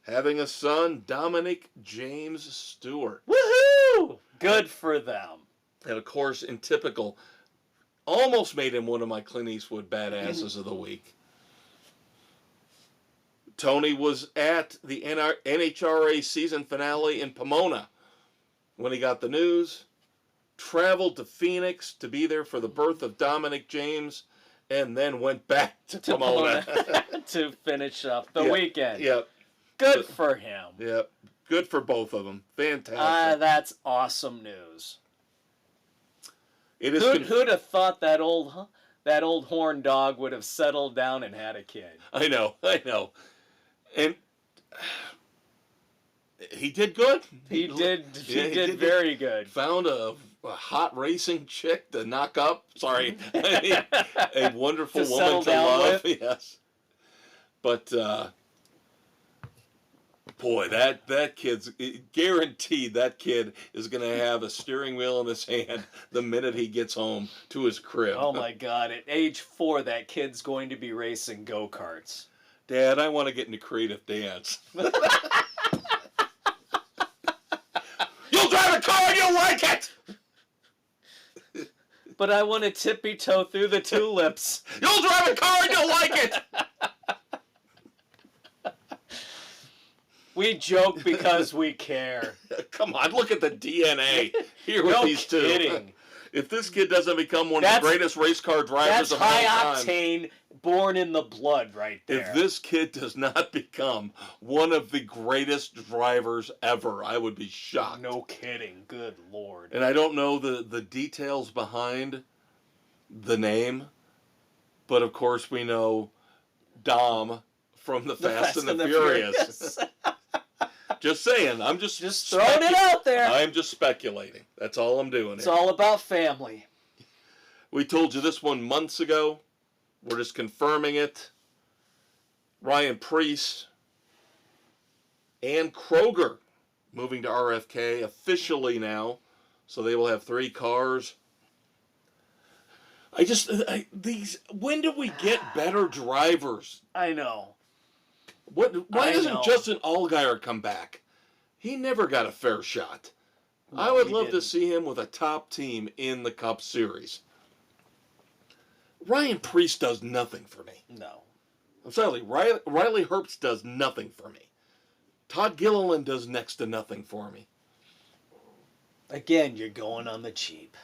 having a son, Dominic James Stewart. Woohoo! Good for them. And of course, in typical, almost made him one of my Clint Eastwood badasses of the week. Tony was at the NHRA season finale in Pomona when he got the news, traveled to Phoenix to be there for the birth of Dominic James, and then went back to Pomona. To finish up the weekend. Yep. Good for him. Yep. Good for both of them. Fantastic. That's awesome news. It is Who'd have thought that old horn dog would have settled down and had a kid? I know. And he did good. He did very good. Found a hot racing chick to knock up. Sorry. A wonderful woman to love. With. Yes. But boy, that kid's guaranteed. That kid is going to have a steering wheel in his hand the minute he gets home to his crib. Oh my God! At age 4, that kid's going to be racing go-karts. Dad, I want to get into creative dance. You'll drive a car and you'll like it. But I want to tippy-toe through the tulips. You'll drive a car and you'll like it. We joke because we care. Come on, look at the DNA here with these two. Kidding. If this kid doesn't become one of the greatest race car drivers of all time. That's high octane, born in the blood right there. If this kid does not become one of the greatest drivers ever, I would be shocked. No kidding. Good Lord. And I don't know the details behind the name, but of course we know Dom from the Fast and the Furious. Just saying. I'm just throwing it out there. I'm just speculating. That's all I'm doing. It's all about family. We told you this one months ago. We're just confirming it. Ryan Preece and Kroger moving to RFK officially now, so they will have 3 cars. When do we get better drivers? I know. Why doesn't Justin Allgaier come back? He never got a fair shot. No, I would love to see him with a top team in the Cup Series. Ryan Preece does nothing for me. No. I'm sorry, Riley Herbst does nothing for me. Todd Gilliland does next to nothing for me. Again, you're going on the cheap.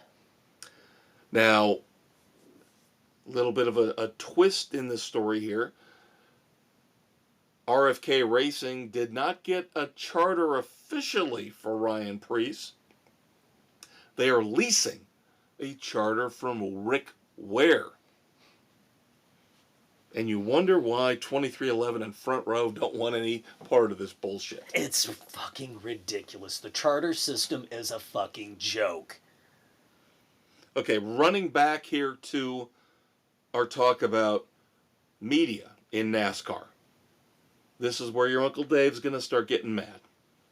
Now, a little bit of a twist in this story here. RFK Racing did not get a charter officially for Ryan Preece. They are leasing a charter from Rick Ware. And you wonder why 2311 and Front Row don't want any part of this bullshit. It's fucking ridiculous. The charter system is a fucking joke. Okay, running back here to our talk about media in NASCAR. This is where your Uncle Dave's going to start getting mad.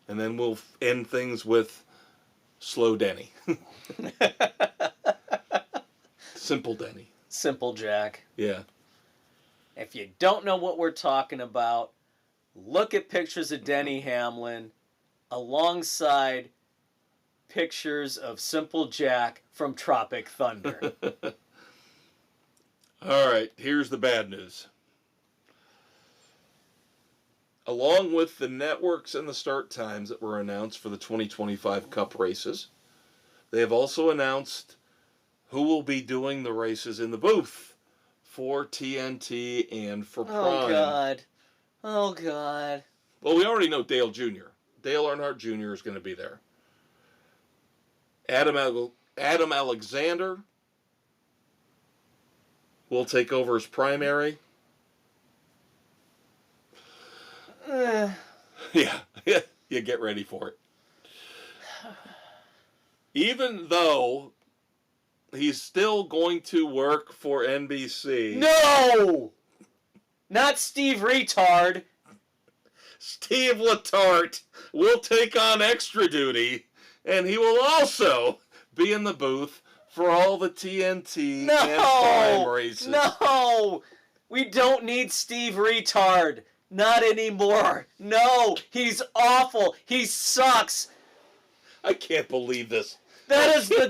And then we'll end things with Slow Denny. Simple Denny. Simple Jack. Yeah. If you don't know what we're talking about, look at pictures of Denny Hamlin alongside pictures of Simple Jack from Tropic Thunder. All right, here's the bad news. Along with the networks and the start times that were announced for the 2025 Cup races, they have also announced who will be doing the races in the booth for TNT and for Prime. Oh, God. Oh, God. Well, we already know Dale Jr. Dale Earnhardt Jr. is going to be there. Adam Alexander will take over as primary. Yeah, you get ready for it. Even though he's still going to work for NBC. No! Not Steve Retard. Steve Letarte will take on extra duty, and he will also be in the booth for all the TNT and Prime races. No! We don't need Steve Retard. Not anymore. No, he's awful. He sucks. I can't believe this. That is the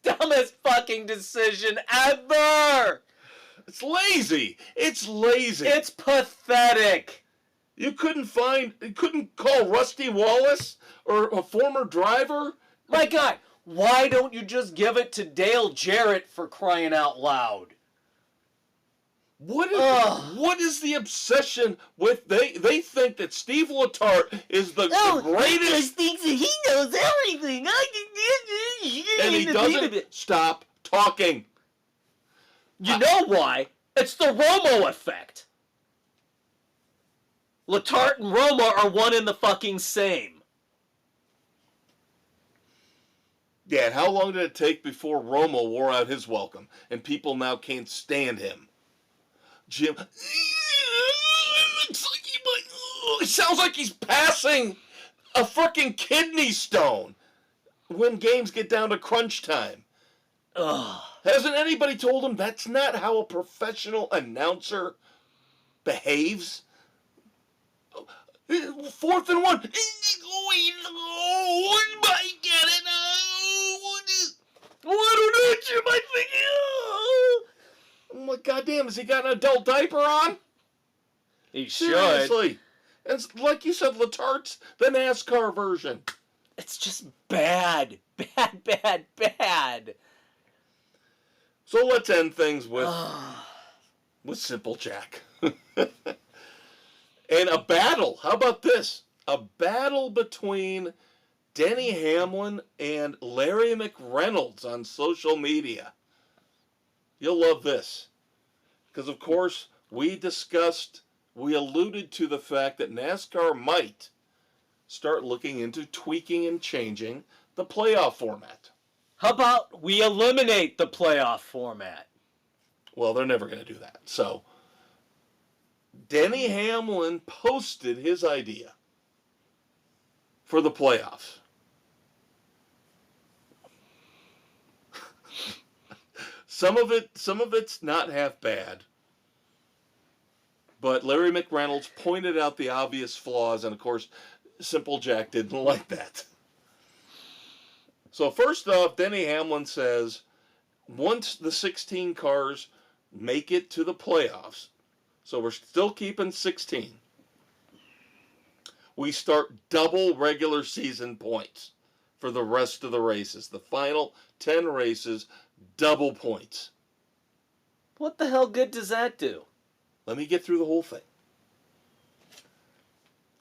dumbest fucking decision ever. It's lazy. It's lazy. It's pathetic. You couldn't call Rusty Wallace or a former driver? My God, why don't you just give it to Dale Jarrett, for crying out loud? What is the obsession with they think that Steve Letarte is the greatest? He just thinks that he knows everything. And he doesn't stop talking. You know why? It's the Romo effect. Letarte and Romo are one and the fucking same. Yeah, and how long did it take before Romo wore out his welcome and people now can't stand him? Jim, it sounds like he's passing a freaking kidney stone when games get down to crunch time. Ugh. Hasn't anybody told him that's not how a professional announcer behaves? 4th and 1. Why don't you my thing? I'm like, goddamn, has he got an adult diaper on? He should. Seriously. And like you said, Letarte's the NASCAR version. It's just bad. Bad. So let's end things with Simple Jack. And a battle. How about this? A battle between Denny Hamlin and Larry McReynolds on social media. You'll love this. Because, of course, we alluded to the fact that NASCAR might start looking into tweaking and changing the playoff format. How about we eliminate the playoff format? Well, they're never going to do that. So, Denny Hamlin posted his idea for the playoffs. Some of it's not half bad. But Larry McReynolds pointed out the obvious flaws, and of course, Simple Jack didn't like that. So first off, Denny Hamlin says, once the 16 cars make it to the playoffs, so we're still keeping 16, we start double regular season points for the rest of the races. The final 10 races, double points. What the hell good does that do? Let me get through the whole thing.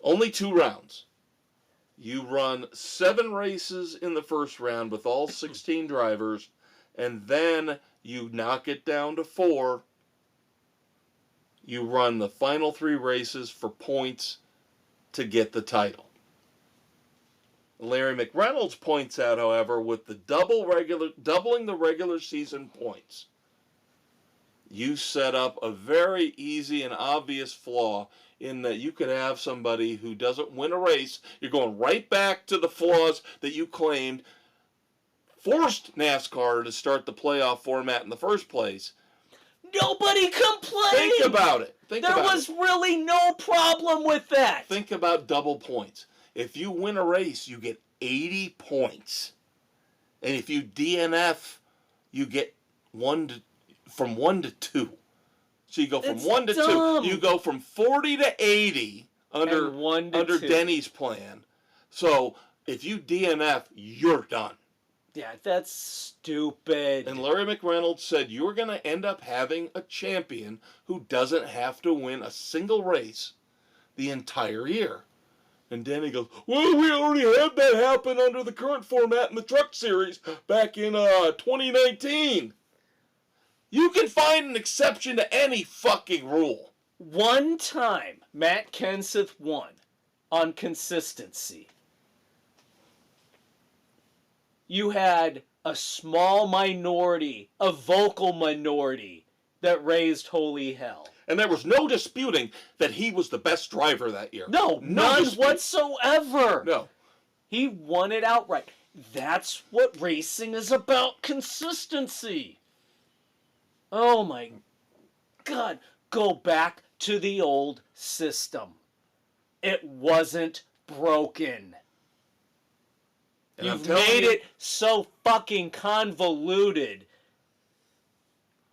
Only 2 rounds. You run 7 races in the first round with all 16 drivers, and then you knock it down to 4. You run the final 3 races for points to get the title. Larry McReynolds points out, however, with the doubling the regular season points, you set up a very easy and obvious flaw in that you could have somebody who doesn't win a race. You're going right back to the flaws that you claimed forced NASCAR to start the playoff format in the first place. Nobody complained. Think about it. There was really no problem with that. Think about double points. If you win a race, you get 80 points. And if you DNF, you get from 1 to 2. So you go from 1 to 2. You go from 40 to 80 under Denny's plan. So if you DNF, you're done. Yeah, that's stupid. And Larry McReynolds said you're going to end up having a champion who doesn't have to win a single race the entire year. And Denny goes, well, we already had that happen under the current format in the Truck Series back in 2019. You can find an exception to any fucking rule. One time, Matt Kenseth won on consistency. You had a small minority, a vocal minority, that raised holy hell. And there was no disputing that he was the best driver that year. No, none whatsoever. No. He won it outright. That's what racing is about, consistency. Oh my God. Go back to the old system. It wasn't broken. And You've made it so fucking convoluted.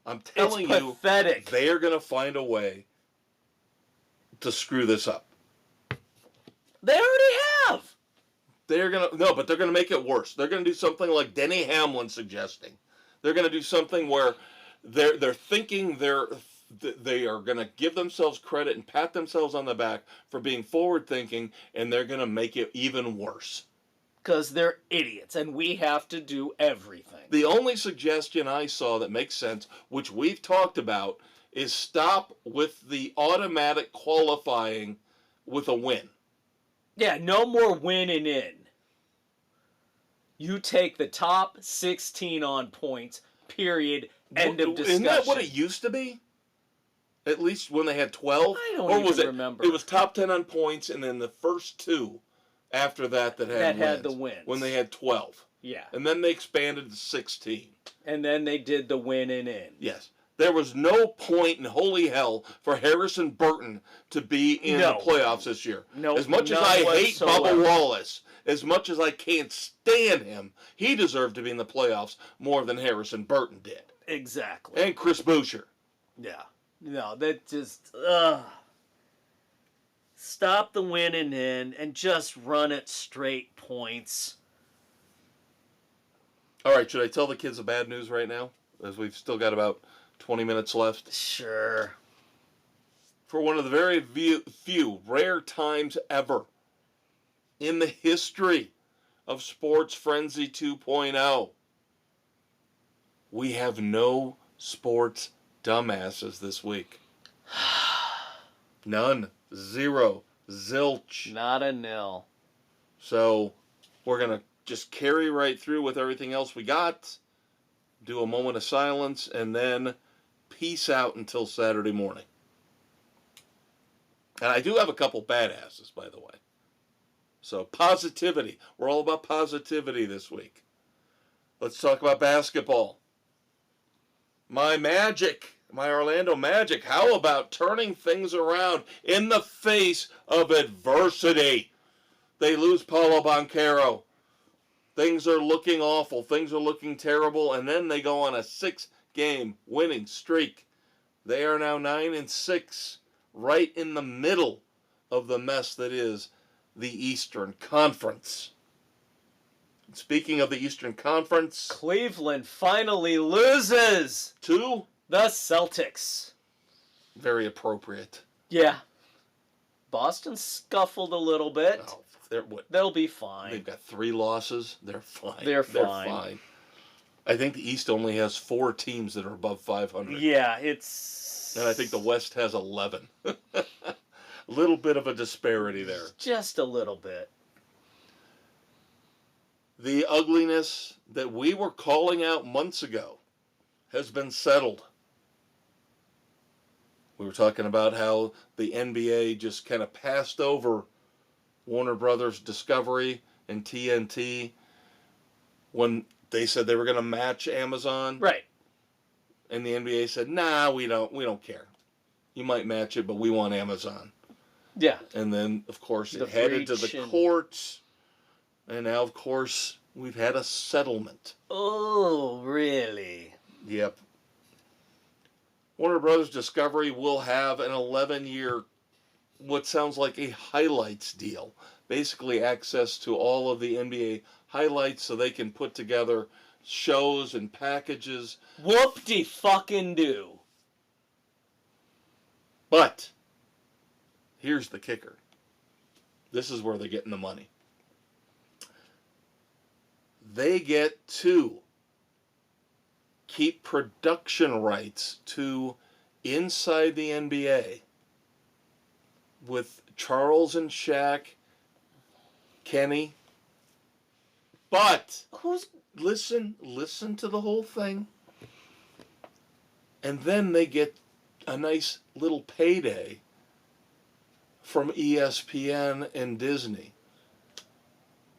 I'm telling you, pathetic. they are going to find a way to screw this up. They already have. They're going to, no, but they're going to make it worse. They're going to do something like Denny Hamlin suggesting. They're going to do something where they're thinking they are going to give themselves credit and pat themselves on the back for being forward thinking, and they're going to make it even worse. Because they're idiots, and we have to do everything. The only suggestion I saw that makes sense, which we've talked about, is stop with the automatic qualifying with a win. Yeah, no more winning in. You take the top 16 on points, period, end of discussion. Isn't that what it used to be? At least when they had 12? I don't even remember. It was top 10 on points, and then the first two after that had the wins. When they had 12. Yeah. And then they expanded to 16. And then they did the winning in. Yes. There was no point in holy hell for Harrison Burton to be in the playoffs this year. No, as much as I hate Bubba Wallace, as much as I can't stand him, he deserved to be in the playoffs more than Harrison Burton did. Exactly. And Chris Boucher. Yeah. No, that just... Stop the winning in and just run it straight points. All right, should I tell the kids the bad news right now? As we've still got about 20 minutes left. Sure. For one of the very few rare times ever in the history of Sports Frenzy 2.0, we have no sports dumbasses this week. None. Zero. Zilch. Not a nil. So we're going to just carry right through with everything else we got, do a moment of silence, and then peace out until Saturday morning. And I do have a couple badasses, by the way. So positivity. We're all about positivity this week. Let's talk about basketball. My Magic, my Orlando Magic, how about turning things around in the face of adversity? They lose Paulo Banchero. Things are looking awful. Things are looking terrible. And then they go on a 6-game winning streak. They are now 9-6, right in the middle of the mess that is the Eastern Conference. Speaking of the Eastern Conference, Cleveland finally loses to the Celtics. Very appropriate. Yeah. Boston scuffled a little bit. Oh, they'll be fine. They've got 3 losses. They're fine. They're fine. I think the East only has 4 teams that are above 500. Yeah, it's... And I think the West has 11. A little bit of a disparity there. Just a little bit. The ugliness that we were calling out months ago has been settled. We were talking about how the NBA just kind of passed over Warner Brothers Discovery and TNT when they said they were going to match Amazon. Right. And the NBA said, "Nah, we don't care. You might match it, but we want Amazon." Yeah. And then, of course, it headed to the courts. And now, of course, we've had a settlement. Oh, really? Yep. Warner Brothers Discovery will have an 11-year, what sounds like a highlights deal. Basically access to all of the NBA highlights so they can put together shows and packages. Whoop-de-fucking-do. But here's the kicker. This is where they're getting the money. They get to keep production rights to Inside the NBA with Charles and Shaq, Kenny. But listen to the whole thing. And then they get a nice little payday from ESPN and Disney.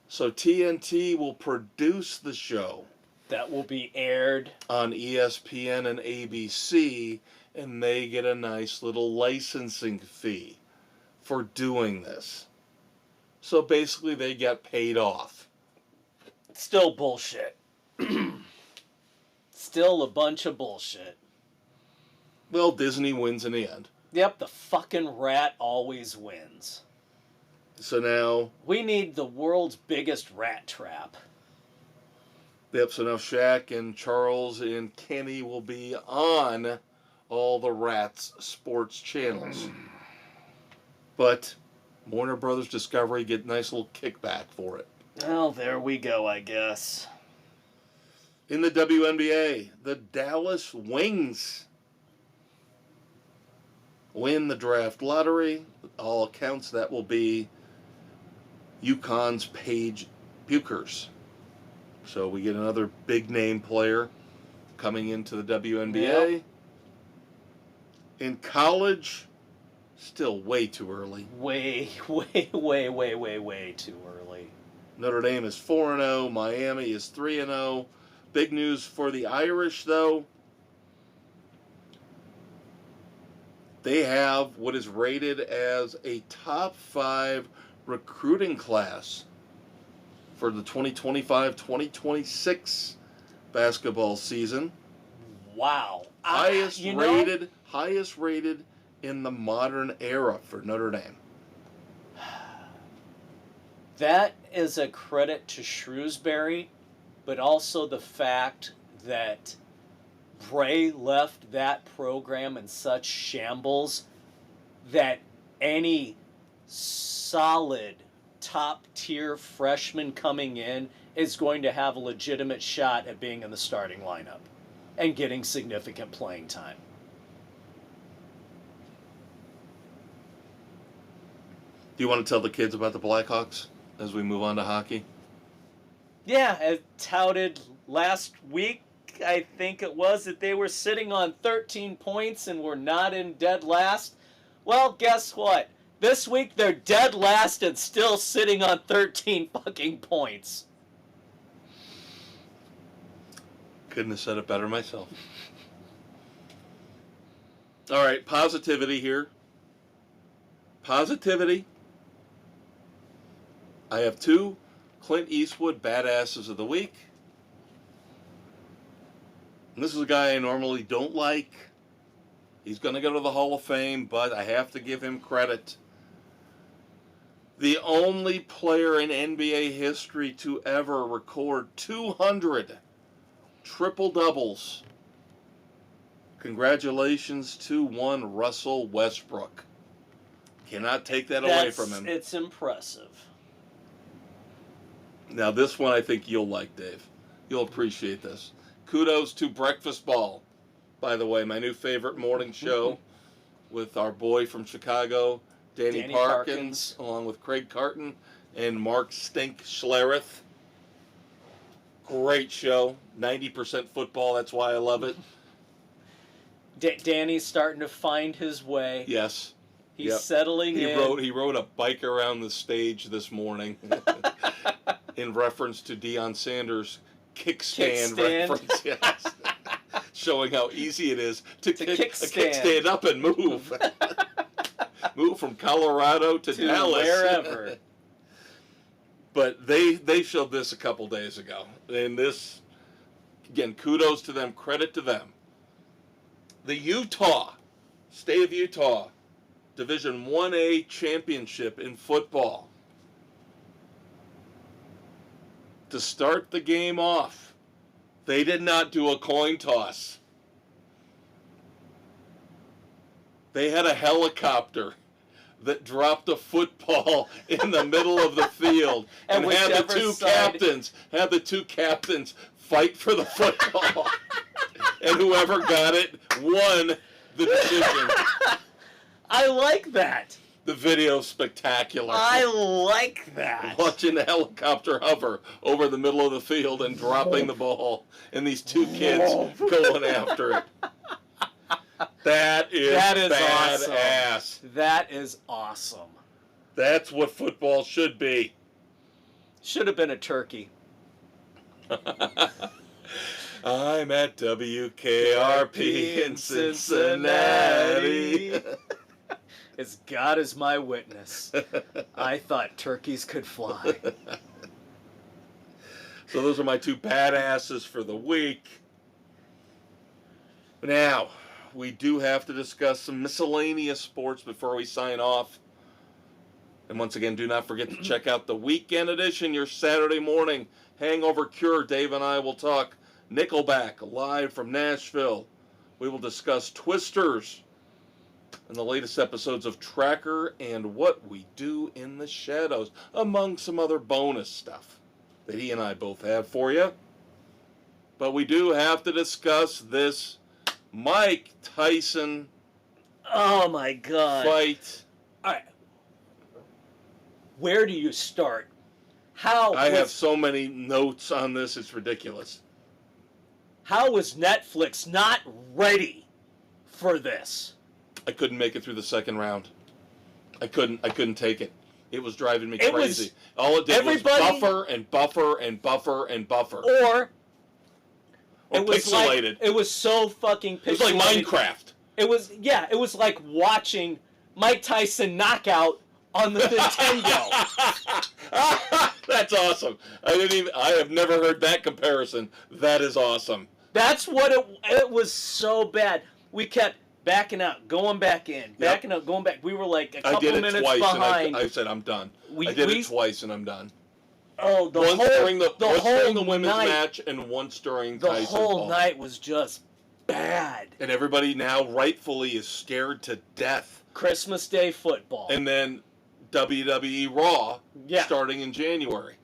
So TNT will produce the show. That will be aired on ESPN and ABC, and they get a nice little licensing fee for doing this. So basically they get paid off. Still bullshit. Still a bunch of bullshit. Well, Disney wins in the end. Yep, the fucking rat always wins. So now, We need the world's biggest rat trap. yep, so now Shaq and Charles and Kenny will be on all the Rats sports channels. But Warner Brothers Discovery get a nice little kickback for it. Well, there we go, I guess. In the WNBA, the Dallas Wings win the draft lottery. All accounts, that will be UConn's Paige Buchers. So we get another big name player coming into the WNBA. Yep. In college, still way too early. Way too early. Notre Dame is 4-0. Miami is 3-0. Big news for the Irish, though. They have what is rated as a top 5 recruiting class for the 2025-2026 basketball season. Wow. Highest rated in the modern era for Notre Dame. That is a credit to Shrewsbury, but also the fact that Bray left that program in such shambles that any solid top-tier freshman coming in is going to have a legitimate shot at being in the starting lineup and getting significant playing time. Do you want to tell the kids about the Blackhawks as we move on to hockey? Yeah, as touted last week, I think it was, that they were sitting on 13 points and were not in dead last. Well, guess what? This week they're dead last and still sitting on 13 fucking points. Couldn't have said it better myself. All right, positivity here. Positivity. I have 2 Clint Eastwood badasses of the week. And this is a guy I normally don't like. He's going to go to the Hall of Fame, but I have to give him credit. The only player in NBA history to ever record 200 triple-doubles. Congratulations to one Russell Westbrook. Cannot take that away from him. It's impressive. Now this one I think you'll like, Dave. You'll appreciate this. Kudos to Breakfast Ball, by the way, my new favorite morning show with our boy from Chicago, Danny Parkins, along with Craig Carton and Mark Stink Schlereth. Great show. 90% football, that's why I love it. Danny's starting to find his way. Yes. He's settling in. He rode a bike around the stage this morning in reference to Deion Sanders' kickstand reference. Yes. Showing how easy it is to kickstand up and move. Move from Colorado to Dallas. Wherever. But they showed this a couple days ago. And this, again, kudos to them, credit to them. The State of Utah, Division 1A championship in football. To start the game off, they did not do a coin toss. They had a helicopter that dropped a football in the middle of the field and had the two captains fight for the football. And whoever got it won the decision. I like that. The video's spectacular. I like that. Watching the helicopter hover over the middle of the field and dropping the ball, and these 2 kids going after it. That is badass. Awesome. That is awesome. That's what football should be. Should have been a turkey. I'm at WKRP in Cincinnati. As God is my witness, I thought turkeys could fly. So those are my 2 badasses for the week. Now, we do have to discuss some miscellaneous sports before we sign off. And once again, do not forget to check out the weekend edition, your Saturday morning hangover cure. Dave and I will talk Nickelback live from Nashville. We will discuss Twisters and the latest episodes of Tracker and What We Do in the Shadows, among some other bonus stuff that he and I both have for you. But we do have to discuss this Mike Tyson Oh my God. fight. All right. Where do you start? I have so many notes on this, it's ridiculous. How was Netflix not ready for this? I couldn't make it through the second round. I couldn't take it. It was driving me It crazy. was- All it did was everybody- buffer and buffer and buffer and buffer. Or Or pixelated. it was so fucking pixelated. It was like Minecraft. It was like watching Mike Tyson knockout on the Nintendo. That's awesome. I have never heard that comparison. That is awesome. That's what it was so bad. We kept backing out, going back in, backing out, going back. We were like a I couple did it minutes twice, behind. and I said I'm done. We- I did we- it twice, and I'm done. Oh, Once during the whole women's night, match, and once during the Tyson whole Paul. night was just bad. And everybody now rightfully is scared to death. Christmas Day football. And then WWE Raw starting in January.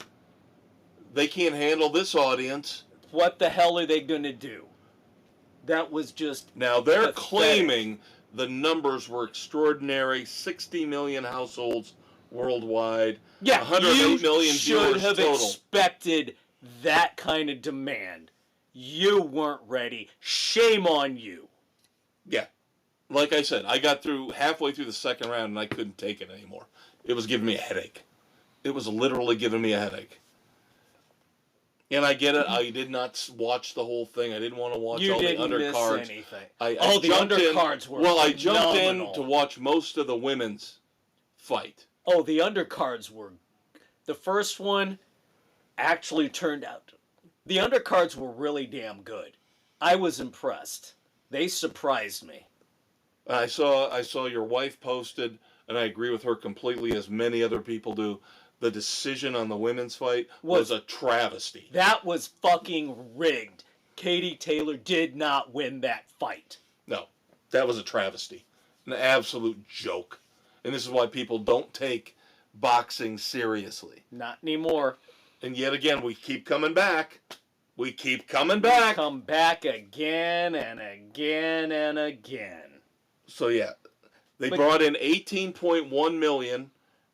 They can't handle this audience. What the hell are they going to do? That was just Now they're pathetic. claiming the numbers were extraordinary. 60 million households worldwide. Yeah, 108 million you should viewers have total. expected that kind of demand. You weren't ready. Shame on you. Yeah. Like I said, I got through halfway through the second round and I couldn't take it anymore. It was giving me a headache. It was literally giving me a headache. And I get it. I did not watch the whole thing. I didn't want to watch all the undercards. Miss anything. I the jumped undercards in, were Well, I jumped phenomenal. in to watch most of the women's fight. Oh, the undercards were... The first one actually turned out... The undercards were really damn good. I was impressed. They surprised me. I saw your wife posted, and I agree with her completely, as many other people do. The decision on the women's fight was a travesty. That was fucking rigged. Katie Taylor did not win that fight. No, that was a travesty. An absolute joke. And this is why people don't take boxing seriously. Not anymore. And yet again, we keep coming back. We keep coming back. Come back again and again and again. So yeah, they brought in 18.1 million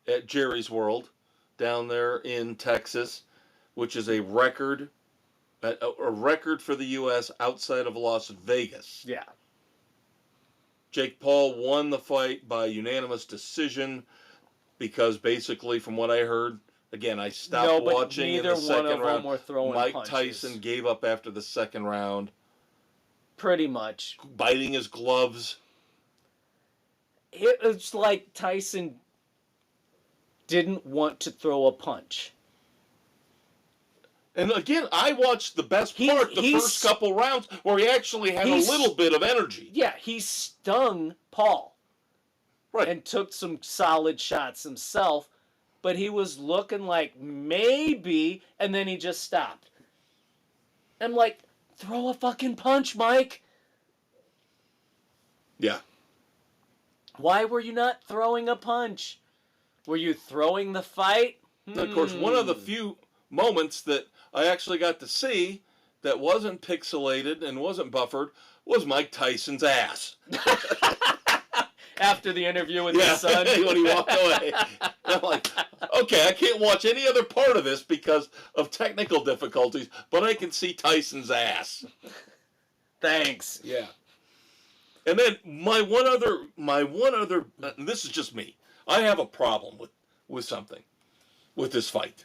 at Jerry's World down there in Texas, which is a record for the U.S. outside of Las Vegas. Yeah. Jake Paul won the fight by unanimous decision because basically, from what I heard, again, I stopped watching in the second round. Mike punches. Tyson gave up after the second round. Pretty much. Biting his gloves. It's like Tyson didn't want to throw a punch. And again, I watched the best part, the first couple rounds, where he actually had a little bit of energy. Yeah, he stung Paul. Right. And took some solid shots himself, but he was looking like maybe, and then he just stopped. I'm like, throw a fucking punch, Mike. Yeah. Why were you not throwing a punch? Were you throwing the fight? Of course, one of the few moments that I actually got to see that wasn't pixelated and wasn't buffered was Mike Tyson's ass. After the interview with his son? When he walked away. And I'm like, okay, I can't watch any other part of this because of technical difficulties, but I can see Tyson's ass. Thanks. Yeah. And then my one other, and this is just me. I have a problem with something, with this fight.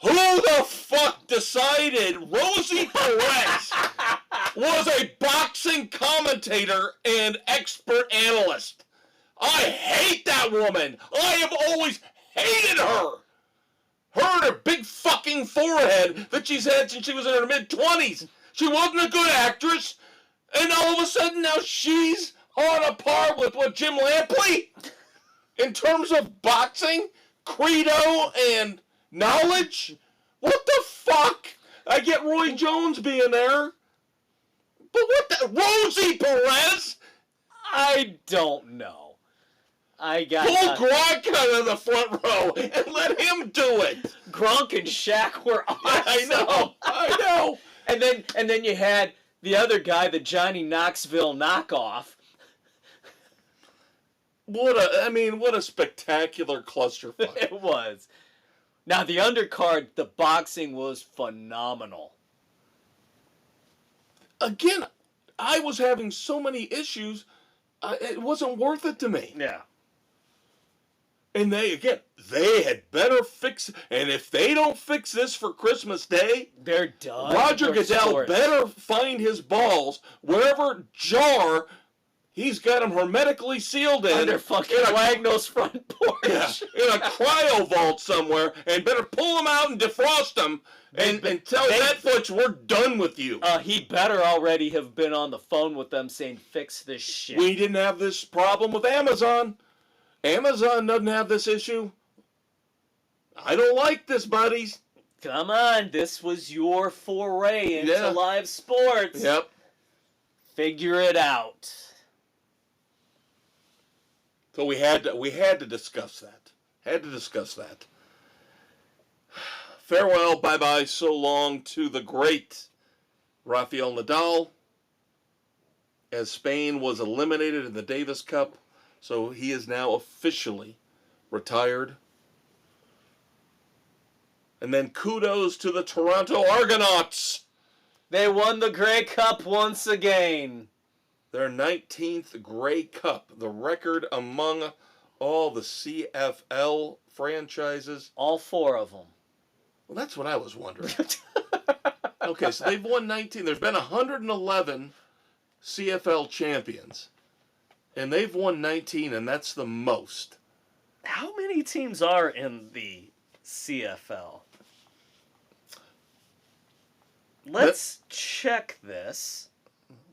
Who the fuck decided Rosie Perez was a boxing commentator and expert analyst? I hate that woman. I have always hated her. Her and her big fucking forehead that she's had since she was in her mid-20s. She wasn't a good actress. And all of a sudden now she's on a par with what, Jim Lampley? In terms of boxing, credo, and knowledge? What the fuck? I get Roy Jones being there. But what the... Rosie Perez? I don't know. I got Pull Gronk out of the front row and let him do it. Gronk and Shaq were awesome. Yeah, I know. And then you had the other guy, the Johnny Knoxville knockoff. What a spectacular clusterfuck. It was. Now the undercard, the boxing was phenomenal. Again, I was having so many issues, it wasn't worth it to me. Yeah. And they had better fix, and if they don't fix this for Christmas Day, they're done. Roger Goodell sports. better find his balls wherever jar he's got them hermetically sealed in. Under fucking Wagnall's front porch. Yeah, in a cryo vault somewhere, and better pull them out and defrost them and tell Netflix we're done with you. He better already have been on the phone with them saying, fix this shit. We didn't have this problem with Amazon. Amazon doesn't have this issue. I don't like this, buddies. Come on, this was your foray into live sports. Yep. Figure it out. So we had to discuss that. Had to discuss that. Farewell, bye-bye, so long to the great Rafael Nadal, as Spain was eliminated in the Davis Cup. So he is now officially retired. And then kudos to the Toronto Argonauts. They won the Grey Cup once again. Their 19th Grey Cup, the record among all the CFL franchises. All 4 of them. Well, that's what I was wondering. Okay, so they've won 19. There's been 111 CFL champions. And they've won 19, and that's the most. How many teams are in the CFL? Let's check this.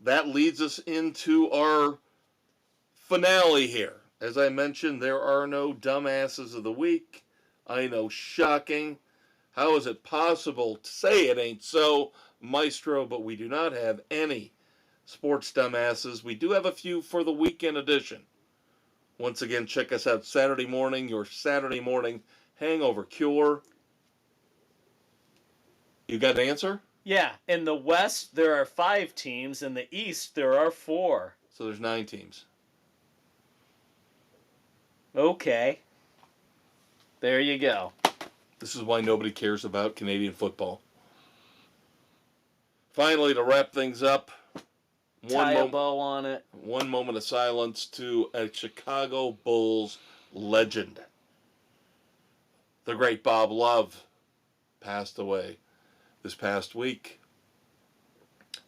That leads us into our finale here. As I mentioned, there are no dumbasses of the week. I know, shocking. How is it possible to say it ain't so, Maestro? But we do not have any sports dumbasses. We do have a few for the weekend edition. Once again, check us out Saturday morning, your Saturday morning hangover cure. You got an answer? Yeah, in the West there are 5 teams, in the East there are 4. So there's 9 teams. Okay. There you go. This is why nobody cares about Canadian football. Finally, to wrap things up, Tie a bow on it. One moment of silence to a Chicago Bulls legend. The great Bob Love passed away this past week.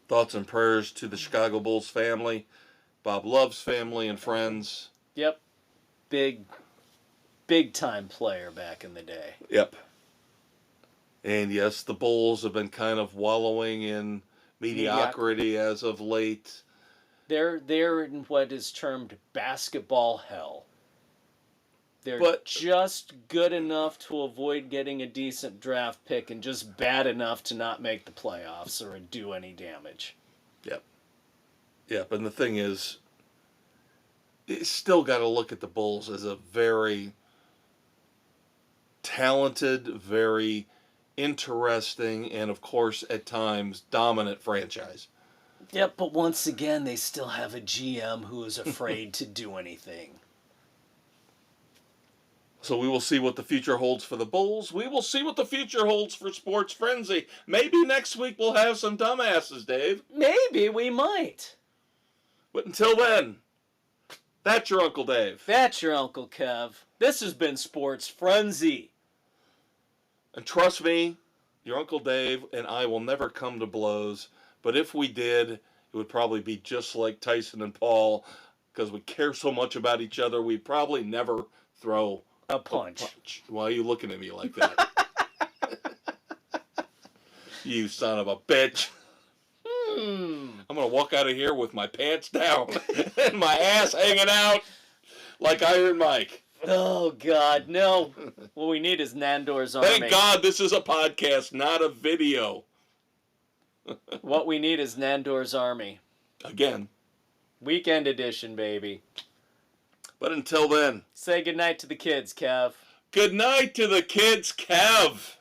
Thoughts and prayers to the Chicago Bulls family, Bob Love's family and friends. Yep. Big time player back in the day. Yep. And yes, the Bulls have been kind of wallowing in mediocrity as of late. They're in what is termed basketball hell. They're just good enough to avoid getting a decent draft pick and just bad enough to not make the playoffs or do any damage. Yep. Yep. And the thing is, you still got to look at the Bulls as a very talented, very interesting, and of course, at times, dominant franchise. Yep, but once again, they still have a GM who is afraid to do anything. So we will see what the future holds for the Bulls. We will see what the future holds for Sports Frenzy. Maybe next week we'll have some dumbasses, Dave. Maybe we might. But until then, that's your Uncle Dave. That's your Uncle Kev. This has been Sports Frenzy. And trust me, your Uncle Dave and I will never come to blows. But if we did, it would probably be just like Tyson and Paul, because we care so much about each other, we'd probably never throw a punch. Why are you looking at me like that? You son of a bitch. I'm going to walk out of here with my pants down and my ass hanging out like Iron Mike. Oh, God, no. What we need is Nandor's army. Thank God this is a podcast, not a video. What we need is Nandor's army. Again. Weekend edition, baby. But until then. Say goodnight to the kids, Kev. Good night to the kids, Kev.